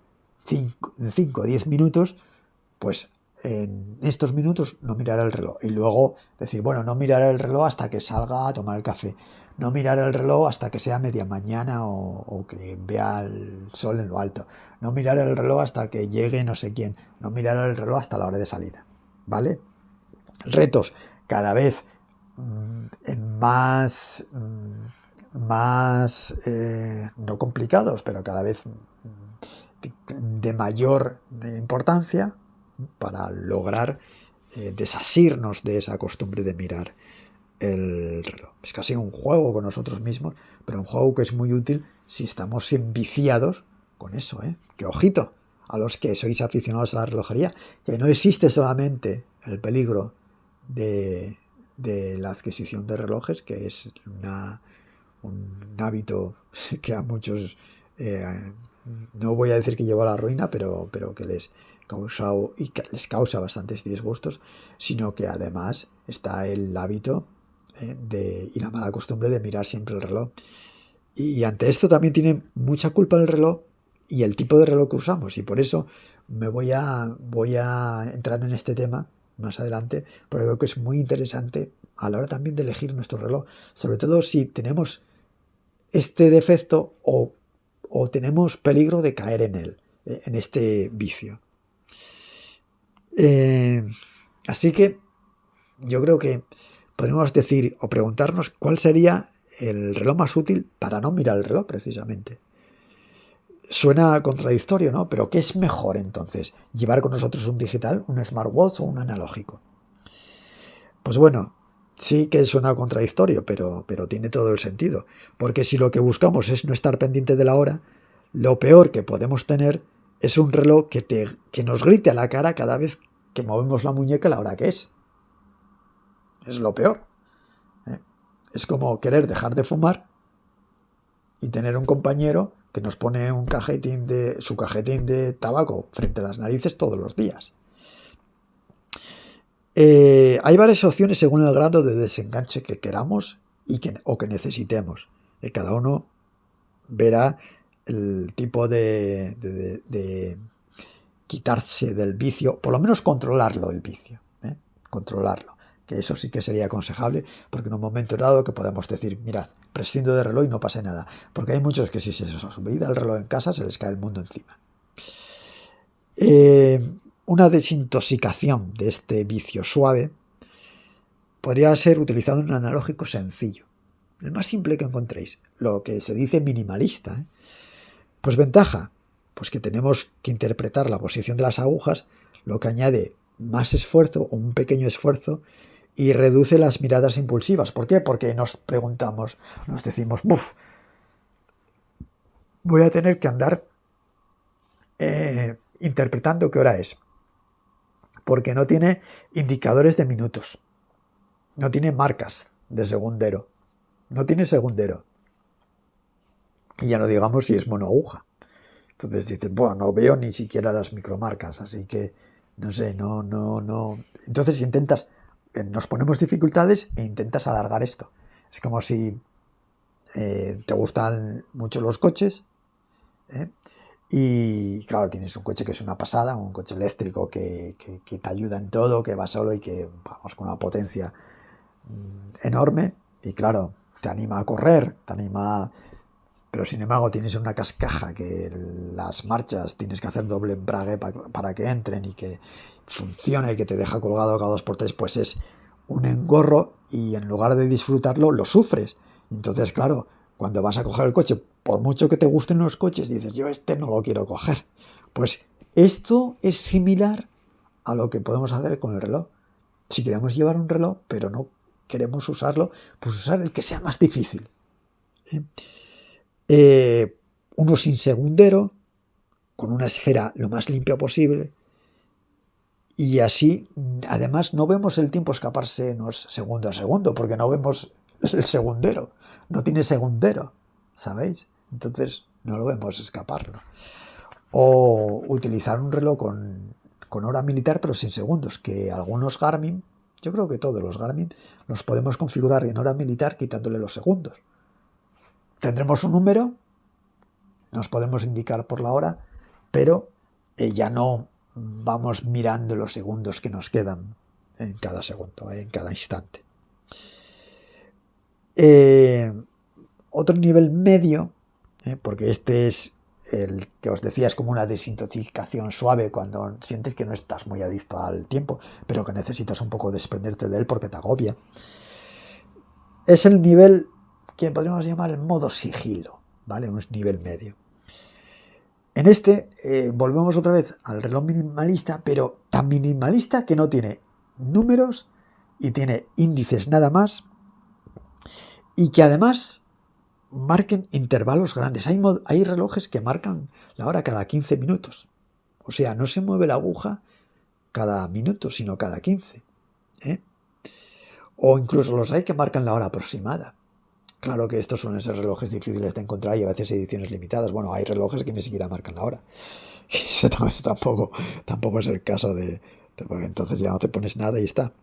S1: 5 o 10 minutos, pues en estos minutos no mirar el reloj. Y luego decir, bueno, no mirar el reloj hasta que salga a tomar el café. No mirar el reloj hasta que sea media mañana o que vea el sol en lo alto. No mirar el reloj hasta que llegue no sé quién. No mirar el reloj hasta la hora de salida. ¿Vale? Retos cada vez más no complicados, pero cada vez de mayor importancia para lograr desasirnos de esa costumbre de mirar el reloj. Es casi un juego con nosotros mismos, pero un juego que es muy útil si estamos enviciados con eso, que ojito a los que sois aficionados a la relojería, que no existe solamente el peligro de la adquisición de relojes, que es un hábito que a muchos no voy a decir que lleva a la ruina, pero que les causa bastantes disgustos, sino que además está el hábito y la mala costumbre de mirar siempre el reloj. Y ante esto también tiene mucha culpa el reloj y el tipo de reloj que usamos. Y por eso voy a entrar en este tema más adelante, porque creo que es muy interesante a la hora también de elegir nuestro reloj, sobre todo si tenemos este defecto o tenemos peligro de caer en él, en este vicio. Así que yo creo que podemos decir o preguntarnos cuál sería el reloj más útil para no mirar el reloj precisamente. Suena contradictorio, ¿no? Pero ¿qué es mejor entonces? ¿Llevar con nosotros un digital, un smartwatch o un analógico? Pues bueno, sí que suena contradictorio, pero tiene todo el sentido. Porque si lo que buscamos es no estar pendiente de la hora, lo peor que podemos tener es un reloj que nos grite a la cara cada vez que movemos la muñeca la hora que es. Es lo peor. Es como querer dejar de fumar y tener un compañero que nos pone su cajetín de tabaco frente a las narices todos los días. Hay varias opciones según el grado de desenganche que queramos o que necesitemos. Cada uno verá el tipo de quitarse del vicio, por lo menos controlarlo el vicio, controlarlo, que eso sí que sería aconsejable, porque en un momento dado que podemos decir, mirad, prescindo de reloj y no pase nada, porque hay muchos que si se les olvida el reloj en casa se les cae el mundo encima. Una desintoxicación de este vicio suave podría ser utilizando un analógico sencillo, el más simple que encontréis, lo que se dice minimalista. Pues ventaja, pues que tenemos que interpretar la posición de las agujas, lo que añade más esfuerzo o un pequeño esfuerzo y reduce las miradas impulsivas. ¿Por qué? Porque nos preguntamos, nos decimos, ¡buf! Voy a tener que andar interpretando qué hora es, porque no tiene indicadores de minutos, no tiene marcas de segundero, no tiene segundero. Y ya no digamos si es monoaguja. Entonces dices, bueno, no veo ni siquiera las micromarcas, así que no sé, no. Entonces nos ponemos dificultades e intentas alargar esto. Es como si te gustan mucho los coches, y claro, tienes un coche que es una pasada, un coche eléctrico que te ayuda en todo, que va solo y que vamos con una potencia enorme, y claro, te anima a correr, pero sin embargo tienes una cascaja que las marchas tienes que hacer doble embrague para que entren y que funcione y que te deja colgado cada 2x3, pues es un engorro y en lugar de disfrutarlo lo sufres. Entonces claro, cuando vas a coger el coche, por mucho que te gusten los coches, dices, yo este no lo quiero coger. Pues esto es similar a lo que podemos hacer con el reloj. Si queremos llevar un reloj, pero no queremos usarlo, pues usar el que sea más difícil. Uno sin segundero, con una esfera lo más limpia posible, y así además no vemos el tiempo escaparse segundo a segundo, porque no vemos el segundero, no tiene segundero, ¿sabéis? Entonces no lo vemos escaparlo. O utilizar un reloj con hora militar pero sin segundos, que algunos Garmin, yo creo que todos los Garmin, los podemos configurar en hora militar quitándole los segundos. Tendremos un número, nos podemos indicar por la hora, pero ya no vamos mirando los segundos que nos quedan en cada segundo, en cada instante. Otro nivel medio, porque este es el que os decía, es como una desintoxicación suave cuando sientes que no estás muy adicto al tiempo, pero que necesitas un poco desprenderte de él porque te agobia. Es el nivel que podríamos llamar el modo sigilo, ¿vale? Un nivel medio. En este volvemos otra vez al reloj minimalista, pero tan minimalista que no tiene números y tiene índices nada más, y que además marquen intervalos grandes. Hay relojes que marcan la hora cada 15 minutos. O sea, no se mueve la aguja cada minuto, sino cada 15. O incluso los hay que marcan la hora aproximada. Claro que estos suelen ser relojes difíciles de encontrar y a veces ediciones limitadas. Bueno, hay relojes que ni siquiera marcan la hora. Ese tampoco es el caso porque entonces ya no te pones nada y está.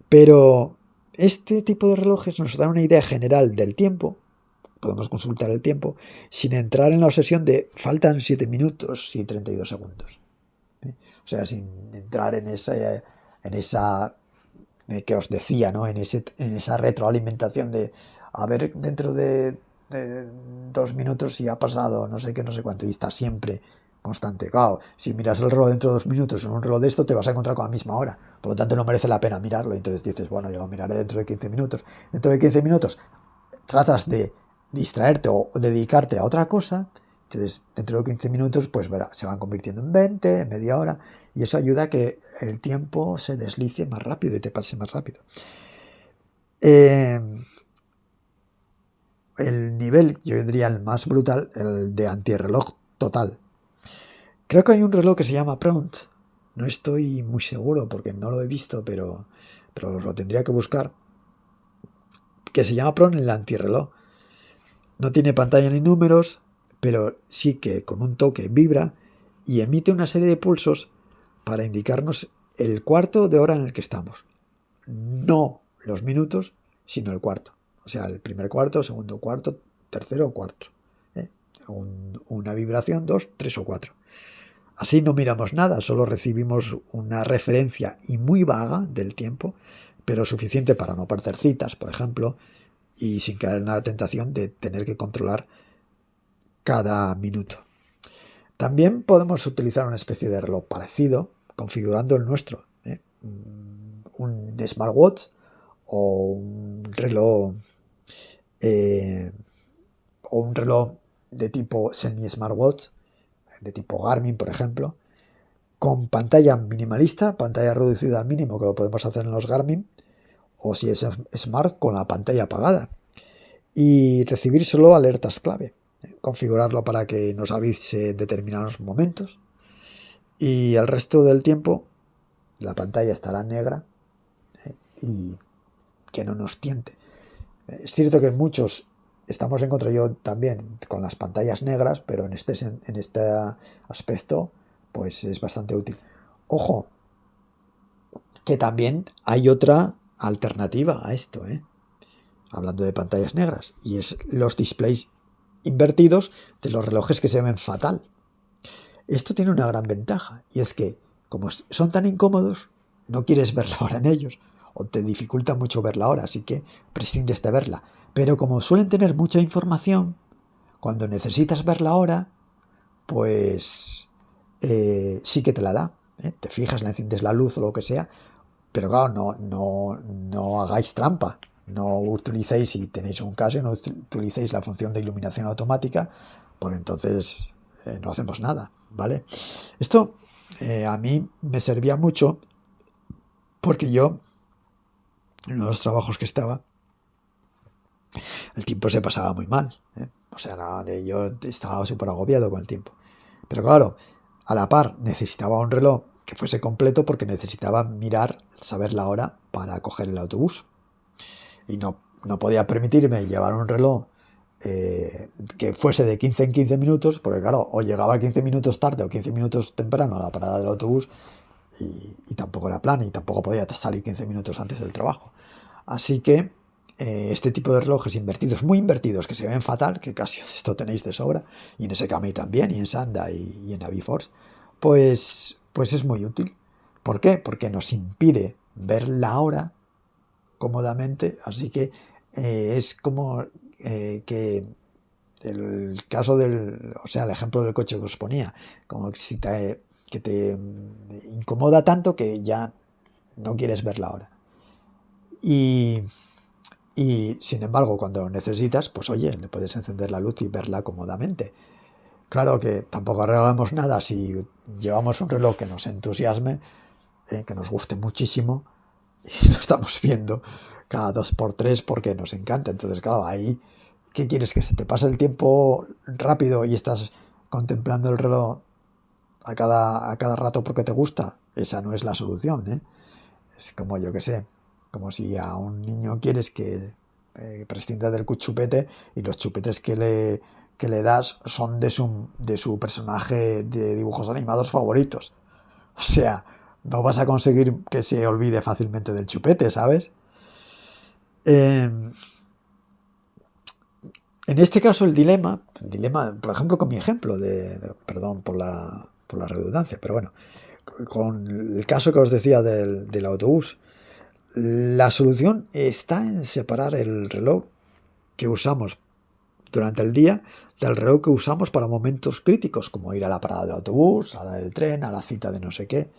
S1: Pero este tipo de relojes nos dan una idea general del tiempo, podemos consultar el tiempo sin entrar en la obsesión de faltan 7 minutos y 32 segundos. O sea, sin entrar en esa que os decía, ¿no? En esa retroalimentación de a ver dentro de 2 minutos si ha pasado no sé qué, no sé cuánto, y está siempre constante. Claro, si miras el reloj dentro de 2 minutos en un reloj de esto, te vas a encontrar con la misma hora. Por lo tanto, no merece la pena mirarlo. Entonces dices, bueno, yo lo miraré dentro de 15 minutos. Dentro de 15 minutos tratas de distraerte o dedicarte a otra cosa. Entonces, dentro de 15 minutos, pues verá, se van convirtiendo en 20, en media hora, y eso ayuda a que el tiempo se deslice más rápido y te pase más rápido. El nivel, yo diría el más brutal, el de antirreloj total. Creo que hay un reloj que se llama Pront. No estoy muy seguro porque no lo he visto, pero lo tendría que buscar. Que se llama Pront el antirreloj. No tiene pantalla ni números, pero sí que con un toque vibra y emite una serie de pulsos para indicarnos el cuarto de hora en el que estamos. No los minutos, sino el cuarto. O sea, el primer cuarto, segundo cuarto, tercero o cuarto. Una vibración, 2, 3 o 4. Así no miramos nada, solo recibimos una referencia y muy vaga del tiempo, pero suficiente para no perder citas, por ejemplo, y sin caer en la tentación de tener que controlar cada minuto. También podemos utilizar una especie de reloj parecido, configurando el nuestro, un smartwatch o un reloj de tipo semi-smartwatch, de tipo Garmin, por ejemplo, con pantalla minimalista, pantalla reducida al mínimo, que lo podemos hacer en los Garmin, o si es Smart, con la pantalla apagada. Y recibir solo alertas clave. Configurarlo para que nos avise en determinados momentos. Y el resto del tiempo la pantalla estará negra y que no nos tiente. Es cierto que muchos estamos en contra, yo también, con las pantallas negras, pero en este aspecto pues es bastante útil. Ojo, que también hay otra alternativa a esto, hablando de pantallas negras, y es los displays invertidos de los relojes que se ven fatal. Esto tiene una gran ventaja, y es que como son tan incómodos, no quieres ver la hora en ellos, o te dificulta mucho ver la hora, así que prescindes de verla. Pero como suelen tener mucha información, cuando necesitas ver la hora, pues sí que te la da. Te fijas, le enciendes la luz o lo que sea, pero claro, no hagáis trampa. No utilicéis, si tenéis un Casio, no utilicéis la función de iluminación automática, porque entonces no hacemos nada, ¿vale? Esto a mí me servía mucho porque yo, en uno de los trabajos que estaba, el tiempo se pasaba muy mal. O sea, yo estaba súper agobiado con el tiempo. Pero claro, a la par necesitaba un reloj que fuese completo porque necesitaba mirar, saber la hora para coger el autobús. Y no podía permitirme llevar un reloj que fuese de 15 en 15 minutos, porque claro, o llegaba 15 minutos tarde o 15 minutos temprano a la parada del autobús y tampoco era plan y tampoco podía salir 15 minutos antes del trabajo. Así que este tipo de relojes invertidos, muy invertidos, que se ven fatal, que casi esto tenéis de sobra, y en SKMI también, y en Sanda y en Aviforce, pues es muy útil. ¿Por qué? Porque nos impide ver la hora cómodamente, así que es como que el caso o sea, el ejemplo del coche que os ponía, como si que te incomoda tanto que ya no quieres ver la hora. Y sin embargo, cuando necesitas, pues oye, le puedes encender la luz y verla cómodamente. Claro que tampoco arreglamos nada si llevamos un reloj que nos entusiasme, que nos guste muchísimo, y lo estamos viendo cada 2 por 3 porque nos encanta. Entonces, claro, ahí, ¿qué quieres? ¿Que se te pase el tiempo rápido y estás contemplando el reloj a cada rato porque te gusta? Esa no es la solución, ¿eh? Es como, yo que sé, como si a un niño quieres que prescinda del chupete y los chupetes que le das son de su personaje de dibujos animados favoritos. O sea, no vas a conseguir que se olvide fácilmente del chupete, ¿sabes? Eh, En este caso el dilema, por ejemplo, con mi ejemplo perdón por la redundancia, pero bueno, con el caso que os decía del autobús, la solución está en separar el reloj que usamos durante el día del reloj que usamos para momentos críticos, como ir a la parada del autobús, a la del tren, a la cita de no sé qué.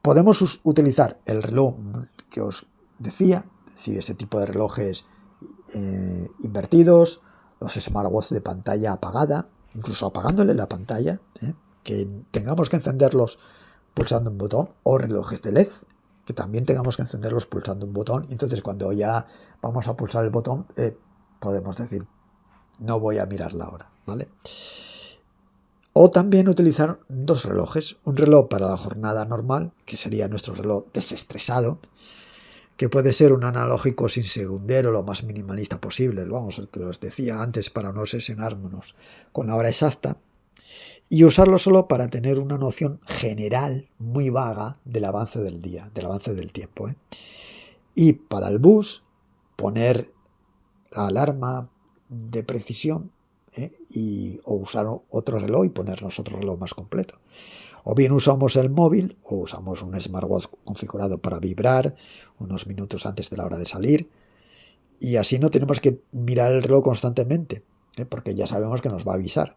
S1: Podemos utilizar el reloj que os decía, es decir, ese tipo de relojes invertidos, los smartwatch de pantalla apagada, incluso apagándole la pantalla, que tengamos que encenderlos pulsando un botón, o relojes de LED, que también tengamos que encenderlos pulsando un botón, y entonces cuando ya vamos a pulsar el botón, podemos decir, no voy a mirar la hora, ¿vale? O también utilizar dos relojes, un reloj para la jornada normal, que sería nuestro reloj desestresado, que puede ser un analógico sin segundero, lo más minimalista posible, vamos, el que os decía antes, para no obsesionarnos con la hora exacta, y usarlo solo para tener una noción general, muy vaga, del avance del día, del avance del tiempo. Y para el bus, poner la alarma de precisión, o usar otro reloj y ponernos otro reloj más completo. O bien usamos el móvil o usamos un smartwatch configurado para vibrar unos minutos antes de la hora de salir, y así no tenemos que mirar el reloj constantemente, porque ya sabemos que nos va a avisar.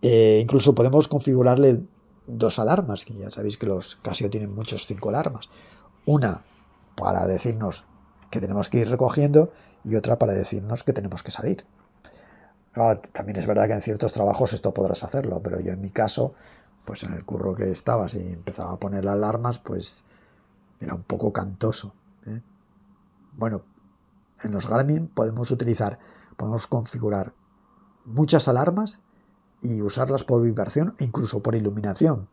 S1: Incluso podemos configurarle dos alarmas, que ya sabéis que los Casio tienen muchos 5 alarmas. Una para decirnos que tenemos que ir recogiendo y otra para decirnos que tenemos que salir. Claro, también es verdad que en ciertos trabajos esto podrás hacerlo, pero yo en mi caso, pues en el curro que estaba, si empezaba a poner alarmas, pues era un poco cantoso. Bueno, en los Garmin podemos configurar muchas alarmas y usarlas por vibración e incluso por iluminación,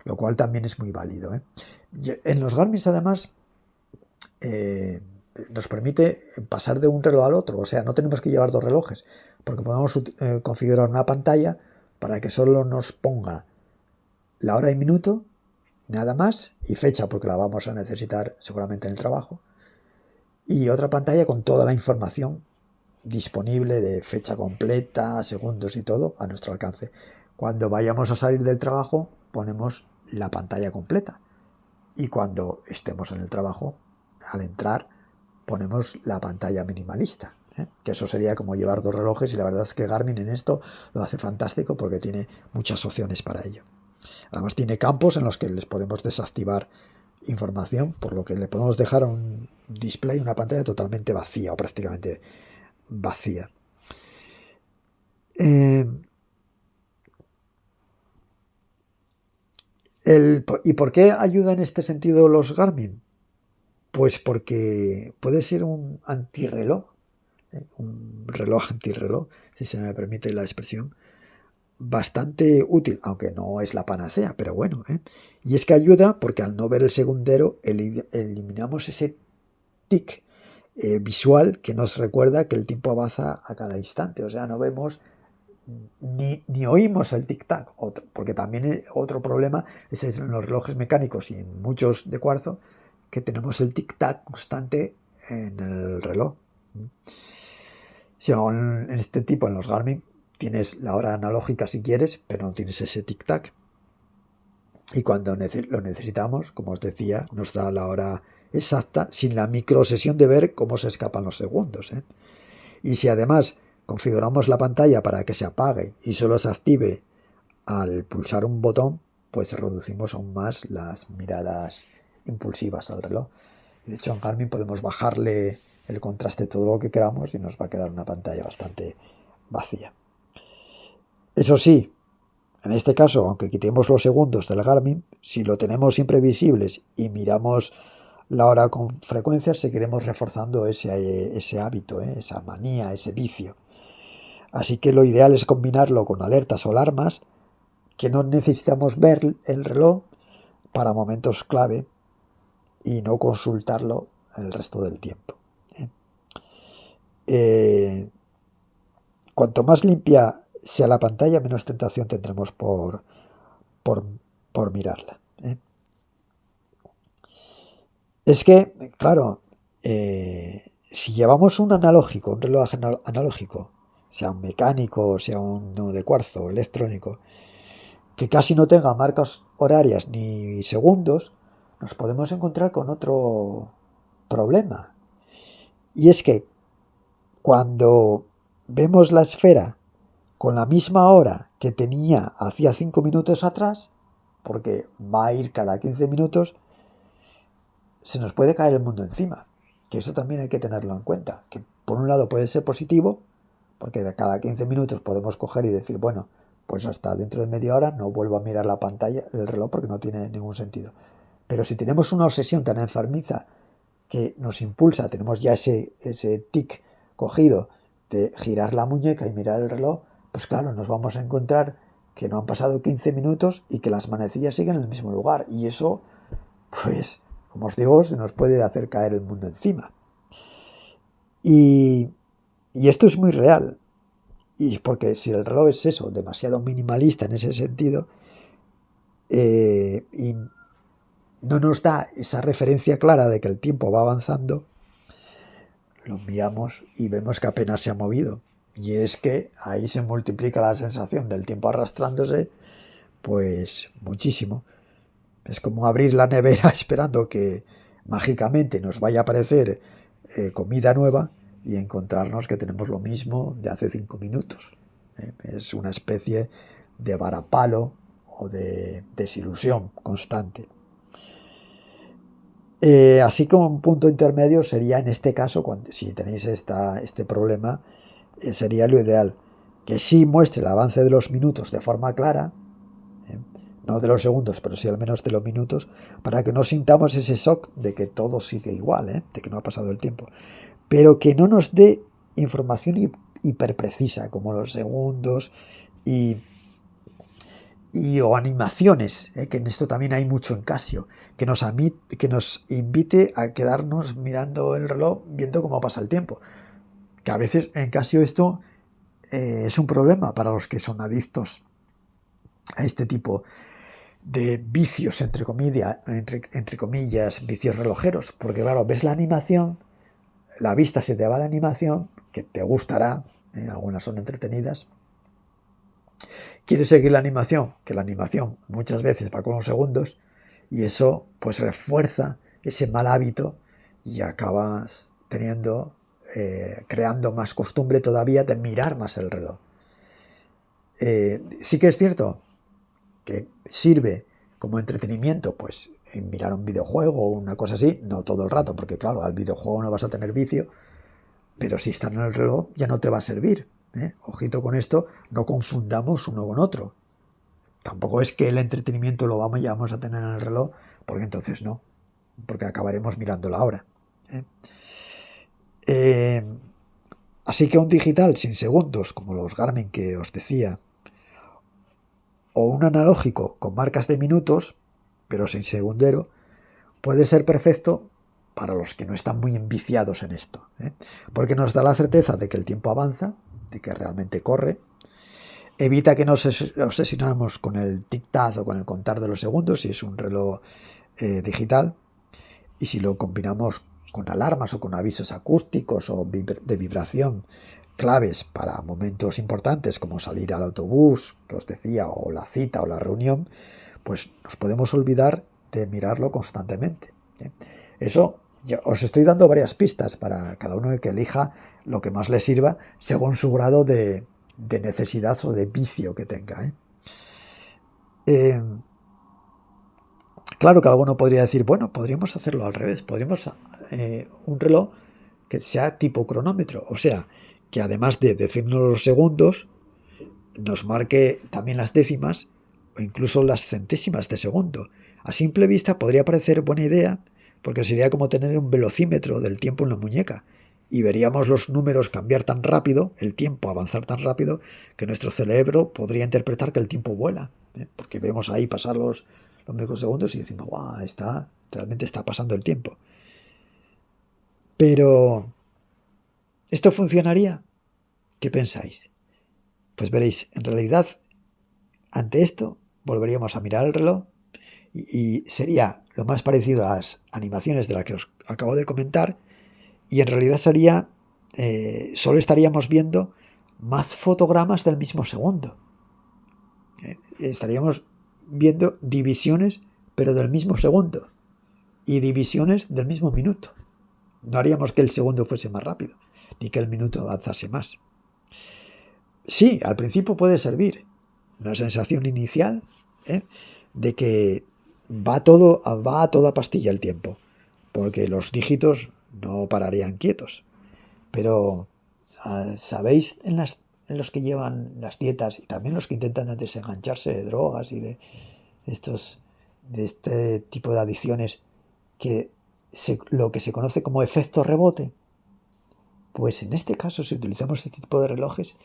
S1: lo cual también es muy válido. En los Garmin además nos permite pasar de un reloj al otro, o sea, no tenemos que llevar dos relojes, porque podemos configurar una pantalla para que solo nos ponga la hora y minuto, nada más, y fecha, porque la vamos a necesitar seguramente en el trabajo, y otra pantalla con toda la información disponible de fecha completa, segundos y todo a nuestro alcance. Cuando vayamos a salir del trabajo, ponemos la pantalla completa, y cuando estemos en el trabajo, al entrar, ponemos la pantalla minimalista, que eso sería como llevar dos relojes, y la verdad es que Garmin en esto lo hace fantástico porque tiene muchas opciones para ello. Además tiene campos en los que les podemos desactivar información, por lo que le podemos dejar un display, una pantalla totalmente vacía o prácticamente vacía. ¿Y por qué ayuda en este sentido los Garmin? Pues porque puede ser un antirreloj, un reloj antirreloj, si se me permite la expresión, bastante útil, aunque no es la panacea, pero bueno. Y es que ayuda porque al no ver el segundero eliminamos ese tic visual que nos recuerda que el tiempo avanza a cada instante, o sea, no vemos ni oímos el tic-tac, porque también otro problema es en los relojes mecánicos y en muchos de cuarzo, que tenemos el tic-tac constante en el reloj. Si en este tipo, en los Garmin, tienes la hora analógica si quieres, pero no tienes ese tic-tac. Y cuando lo necesitamos, como os decía, nos da la hora exacta sin la microsesión de ver cómo se escapan los segundos. Y si además configuramos la pantalla para que se apague y solo se active al pulsar un botón, pues reducimos aún más las miradas impulsivas al reloj. De hecho, en Garmin podemos bajarle el contraste todo lo que queramos y nos va a quedar una pantalla bastante vacía. Eso sí, en este caso, aunque quitemos los segundos del Garmin, si lo tenemos siempre visibles y miramos la hora con frecuencia, seguiremos reforzando ese hábito, esa manía, ese vicio. Así que lo ideal es combinarlo con alertas o alarmas, que no necesitamos ver el reloj para momentos clave y no consultarlo el resto del tiempo. Cuanto más limpia sea la pantalla, menos tentación tendremos por mirarla. Es que, claro, si llevamos un analógico, un reloj analógico, sea un mecánico, sea uno de cuarzo, electrónico, que casi no tenga marcas horarias ni segundos, nos podemos encontrar con otro problema. Y es que cuando vemos la esfera con la misma hora que tenía hacía 5 minutos atrás, porque va a ir cada 15 minutos, se nos puede caer el mundo encima. Que eso también hay que tenerlo en cuenta. Que por un lado puede ser positivo, porque de cada 15 minutos podemos coger y decir, bueno, pues hasta dentro de media hora no vuelvo a mirar la pantalla, el reloj, porque no tiene ningún sentido. Pero si tenemos una obsesión tan enfermiza que nos impulsa, tenemos ya ese tic cogido de girar la muñeca y mirar el reloj, pues claro, nos vamos a encontrar que no han pasado 15 minutos y que las manecillas siguen en el mismo lugar. Y eso, pues, como os digo, se nos puede hacer caer el mundo encima. Y, y esto es muy real. Y porque si el reloj es eso, demasiado minimalista en ese sentido, y no nos da esa referencia clara de que el tiempo va avanzando, lo miramos y vemos que apenas se ha movido. Y es que ahí se multiplica la sensación del tiempo arrastrándose, pues muchísimo. Es como abrir la nevera esperando que mágicamente nos vaya a aparecer comida nueva y encontrarnos que tenemos lo mismo de hace 5 minutos. Es una especie de varapalo o de desilusión constante. Así como un punto intermedio sería en este caso, si tenéis este problema, sería lo ideal, que sí muestre el avance de los minutos de forma clara, ¿eh? No de los segundos, pero sí al menos de los minutos, para que no sintamos ese shock de que todo sigue igual, de que no ha pasado el tiempo, pero que no nos dé información hiperprecisa, como los segundos y o animaciones, que en esto también hay mucho en Casio, que nos invite a quedarnos mirando el reloj, viendo cómo pasa el tiempo. Que a veces en Casio esto es un problema para los que son adictos a este tipo de vicios, entre comillas, vicios relojeros. Porque claro, ves la animación, la vista se te va a la animación, que te gustará, algunas son entretenidas. Quieres seguir la animación, que la animación muchas veces va con los segundos, y eso pues refuerza ese mal hábito y acabas creando más costumbre todavía de mirar más el reloj. Sí que es cierto que sirve como entretenimiento, pues en mirar un videojuego o una cosa así, no todo el rato, porque claro, al videojuego no vas a tener vicio, pero si está en el reloj ya no te va a servir. Ojito con esto, no confundamos uno con otro. Tampoco es que el entretenimiento lo vamos a tener en el reloj, porque entonces no, porque acabaremos mirando la hora. Así que un digital sin segundos, como los Garmin que os decía, o un analógico con marcas de minutos, pero sin segundero, puede ser perfecto para los que no están muy enviciados en esto, porque nos da la certeza de que el tiempo avanza, de que realmente corre, evita que nos obsesionamos con el tic-tac o con el contar de los segundos si es un reloj digital, y si lo combinamos con alarmas o con avisos acústicos o de vibración claves para momentos importantes como salir al autobús, que os decía, o la cita o la reunión, pues nos podemos olvidar de mirarlo constantemente. Eso ya os estoy dando varias pistas para cada uno que elija lo que más le sirva según su grado de necesidad o de vicio que tenga. Claro que alguno podría decir, bueno, podríamos hacerlo al revés, podríamos un reloj que sea tipo cronómetro, o sea, que además de decirnos los segundos, nos marque también las décimas o incluso las centésimas de segundo. A simple vista podría parecer buena idea, porque sería como tener un velocímetro del tiempo en la muñeca, y veríamos los números cambiar tan rápido, el tiempo avanzar tan rápido, que nuestro cerebro podría interpretar que el tiempo vuela, porque vemos ahí pasar los microsegundos y decimos, ¡guau! Realmente está pasando el tiempo. Pero, ¿esto funcionaría? ¿Qué pensáis? Pues veréis, en realidad, ante esto, volveríamos a mirar el reloj y sería lo más parecido a las animaciones de las que os acabo de comentar, y en realidad solo estaríamos viendo más fotogramas del mismo segundo. Estaríamos viendo divisiones, pero del mismo segundo, y divisiones del mismo minuto. No haríamos que el segundo fuese más rápido, ni que el minuto avanzase más. Sí, al principio puede servir una sensación inicial, de que va a toda pastilla el tiempo, porque los dígitos no pararían quietos. Pero, ¿sabéis en los que llevan las dietas y también los que intentan desengancharse de drogas y de este tipo de adicciones, que lo que se conoce como efecto rebote? Pues en este caso, si utilizamos este tipo de relojes,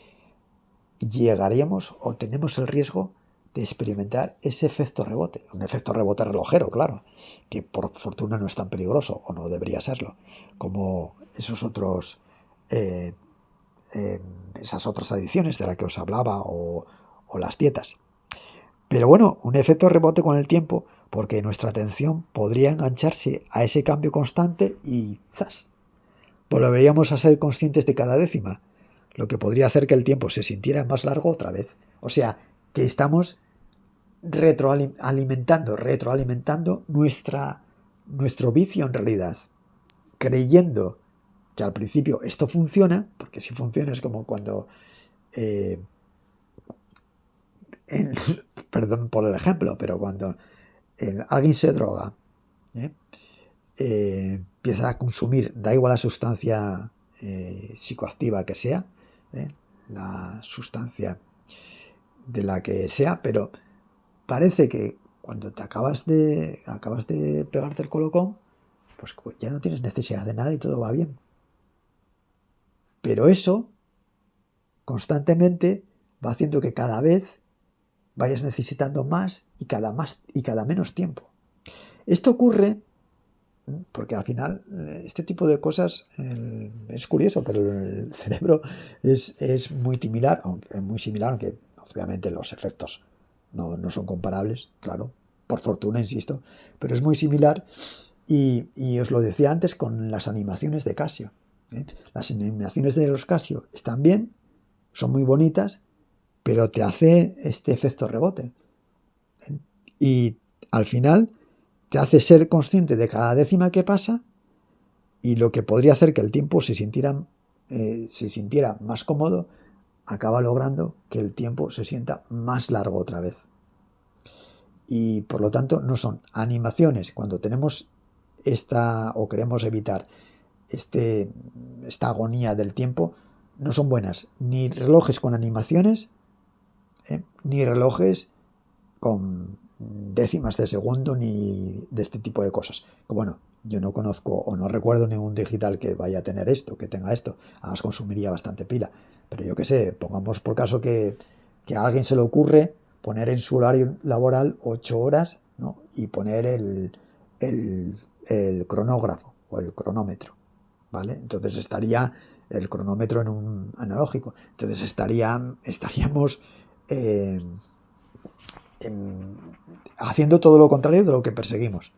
S1: llegaríamos o tenemos el riesgo de experimentar ese efecto rebote. Un efecto rebote relojero, claro, que por fortuna no es tan peligroso, o no debería serlo, como esos otros esas otras adicciones de las que os hablaba, o las dietas. Pero bueno, un efecto rebote con el tiempo, porque nuestra atención podría engancharse a ese cambio constante y ¡zas!, volveríamos a ser conscientes de cada décima, lo que podría hacer que el tiempo se sintiera más largo otra vez. O sea, que estamos retroalimentando nuestro vicio en realidad, creyendo que al principio esto funciona, porque si funciona es como cuando, perdón por el ejemplo, pero cuando alguien se droga, empieza a consumir, da igual la sustancia psicoactiva que sea, la sustancia de la que sea, pero parece que cuando te acabas de pegarte el colocón, pues ya no tienes necesidad de nada y todo va bien. Pero eso constantemente va haciendo que cada vez vayas necesitando más y cada menos tiempo. Esto ocurre porque al final este tipo de cosas es curioso, pero el cerebro es muy similar, aunque obviamente los efectos no son comparables, claro, por fortuna, insisto, pero es muy similar, y os lo decía antes con las animaciones de Casio. Las animaciones de los Casio están bien, son muy bonitas, pero te hace este efecto rebote. Y al final te hace ser consciente de cada décima que pasa, y lo que podría hacer que el tiempo se sintiera más cómodo, acaba logrando que el tiempo se sienta más largo otra vez. Y por lo tanto no son animaciones. Cuando tenemos o queremos evitar esta agonía del tiempo, no son buenas ni relojes con animaciones, ni relojes con décimas de segundo, ni de este tipo de cosas. Que bueno, yo no conozco o no recuerdo ningún digital que vaya a tener esto, que tenga esto. Además consumiría bastante pila. Pero yo qué sé, pongamos por caso que a alguien se le ocurre poner en su horario laboral 8 horas, ¿no? Y poner el cronógrafo o el cronómetro, ¿vale? Entonces estaría el cronómetro en un analógico. Entonces estaríamos haciendo todo lo contrario de lo que perseguimos.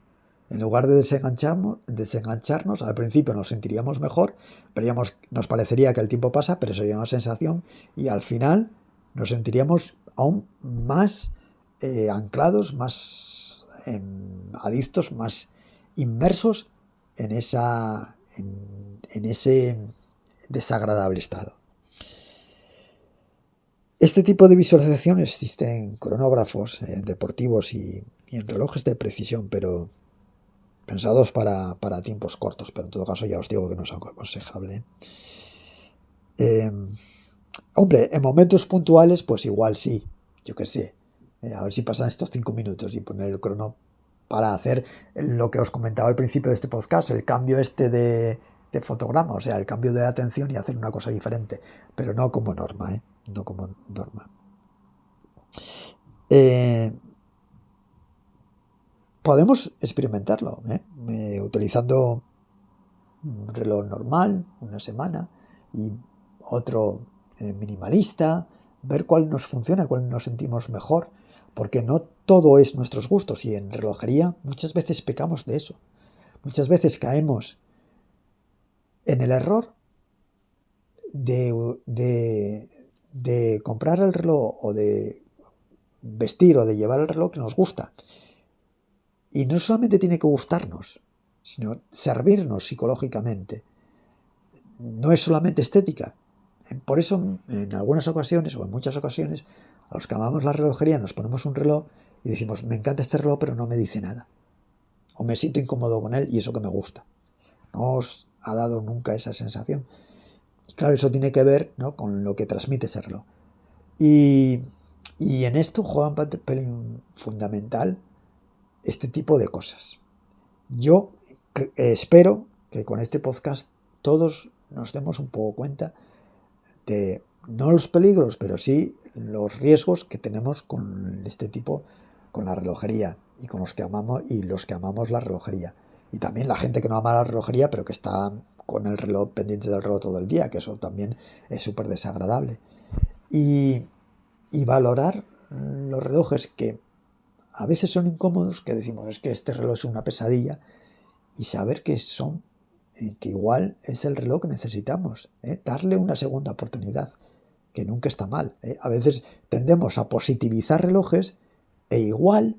S1: En lugar de desengancharnos, al principio nos sentiríamos mejor, nos parecería que el tiempo pasa, pero sería una sensación, y al final nos sentiríamos aún más anclados, más adictos, más inmersos en ese desagradable estado. Este tipo de visualización existe en cronógrafos deportivos y en relojes de precisión, pero pensados para tiempos cortos, pero en todo caso ya os digo que no es aconsejable. Hombre, en momentos puntuales pues igual sí, yo qué sé, a ver si pasan estos 5 minutos y poner el crono para hacer lo que os comentaba al principio de este podcast, el cambio de fotograma, o sea, el cambio de atención y hacer una cosa diferente, pero no como norma, no como norma. Podemos experimentarlo, utilizando un reloj normal, una semana, y otro minimalista, ver cuál nos funciona, cuál nos sentimos mejor, porque no todo es nuestros gustos, y en relojería muchas veces pecamos de eso. Muchas veces caemos en el error de comprar el reloj o de vestir o de llevar el reloj que nos gusta. Y no solamente tiene que gustarnos, sino servirnos psicológicamente. No es solamente estética. Por eso, en algunas ocasiones, o en muchas ocasiones, a los que amamos la relojería nos ponemos un reloj y decimos, me encanta este reloj, pero no me dice nada. O me siento incómodo con él y eso que me gusta. ¿No os ha dado nunca esa sensación? Y claro, eso tiene que ver, ¿no?, con lo que transmite ese reloj. Y, y en esto juega un papel fundamental este tipo de cosas. Yo espero que con este podcast todos nos demos un poco cuenta de, no los peligros, pero sí los riesgos que tenemos con este tipo, con la relojería y con los que amamos la relojería. Y también la gente que no ama la relojería, pero que está con el reloj, pendiente del reloj todo el día, que eso también es súper desagradable. Y, y valorar los relojes que a veces son incómodos, que decimos, es que este reloj es una pesadilla, y saber que son, que igual es el reloj que necesitamos, darle una segunda oportunidad, que nunca está mal. A veces tendemos a positivizar relojes e igual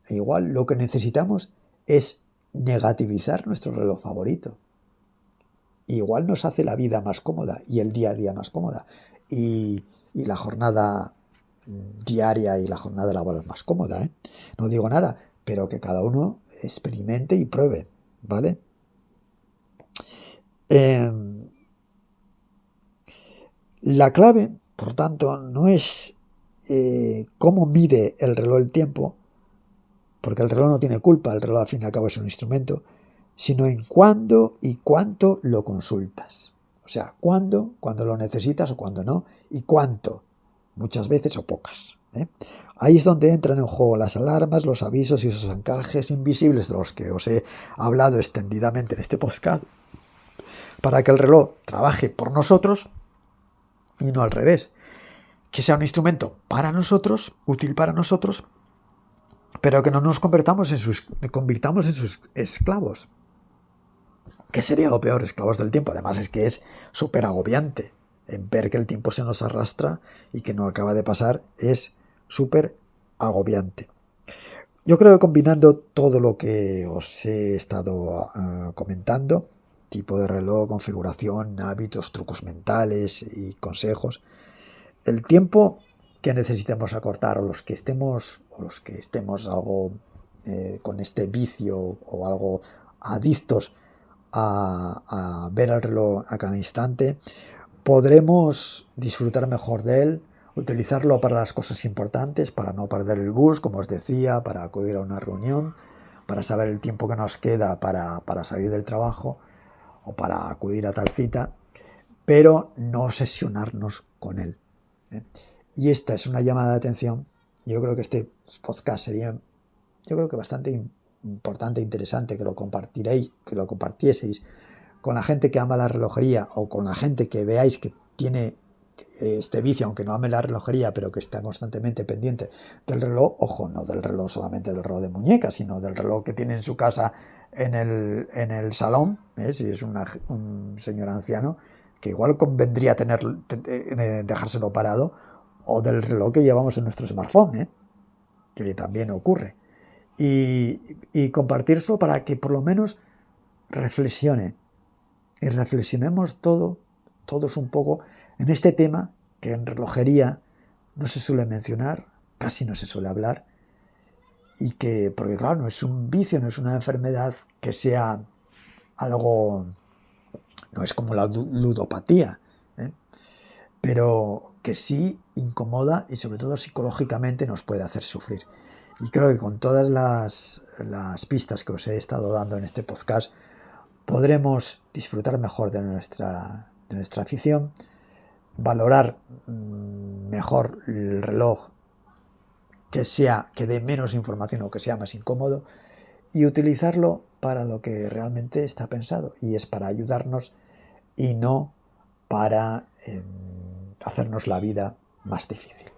S1: lo que necesitamos es negativizar nuestro reloj favorito. Igual nos hace la vida más cómoda y el día a día más cómoda y la jornada diaria y la jornada laboral más cómoda. No digo nada, pero que cada uno experimente y pruebe, ¿vale? Eh, la clave, por tanto, no es cómo mide el reloj el tiempo, porque el reloj no tiene culpa, el reloj al fin y al cabo es un instrumento, sino en cuándo y cuánto lo consultas. O sea, cuándo lo necesitas o cuándo no, y cuánto, muchas veces o pocas. Ahí es donde entran en juego las alarmas, los avisos y esos anclajes invisibles de los que os he hablado extendidamente en este podcast, para que el reloj trabaje por nosotros y no al revés. Que sea un instrumento para nosotros, útil para nosotros, pero que no nos convirtamos en sus esclavos. Que sería lo peor, esclavos del tiempo. Además es que es súper agobiante. En ver que el tiempo se nos arrastra y que no acaba de pasar es súper agobiante. Yo creo que combinando todo lo que os he estado comentando, tipo de reloj, configuración, hábitos, trucos mentales y consejos, el tiempo que necesitemos acortar o los que estemos algo con este vicio o algo adictos a ver el reloj a cada instante, podremos disfrutar mejor de él, utilizarlo para las cosas importantes, para no perder el bus, como os decía, para acudir a una reunión, para saber el tiempo que nos queda para salir del trabajo o para acudir a tal cita, pero no obsesionarnos con él. Y esta es una llamada de atención. Yo creo que este podcast sería, yo creo que bastante importante e interesante que lo compartieseis con la gente que ama la relojería o con la gente que veáis que tiene este vicio, aunque no ame la relojería, pero que está constantemente pendiente del reloj. Ojo, no del reloj solamente del reloj de muñeca, sino del reloj que tiene en su casa en el salón, si es un señor anciano, que igual convendría dejárselo parado, o del reloj que llevamos en nuestro smartphone, que también ocurre. Y compartirlo para que por lo menos reflexione y reflexionemos todos un poco en este tema que en relojería no se suele mencionar, casi no se suele hablar, y que, porque claro, no es un vicio, no es una enfermedad que sea algo, no es como la ludopatía, pero que sí incomoda y sobre todo psicológicamente nos puede hacer sufrir. Y creo que con todas las pistas que os he estado dando en este podcast podremos disfrutar mejor de nuestra afición, valorar mejor el reloj que dé menos información o que sea más incómodo y utilizarlo para lo que realmente está pensado, y es para ayudarnos y no para hacernos la vida más difícil.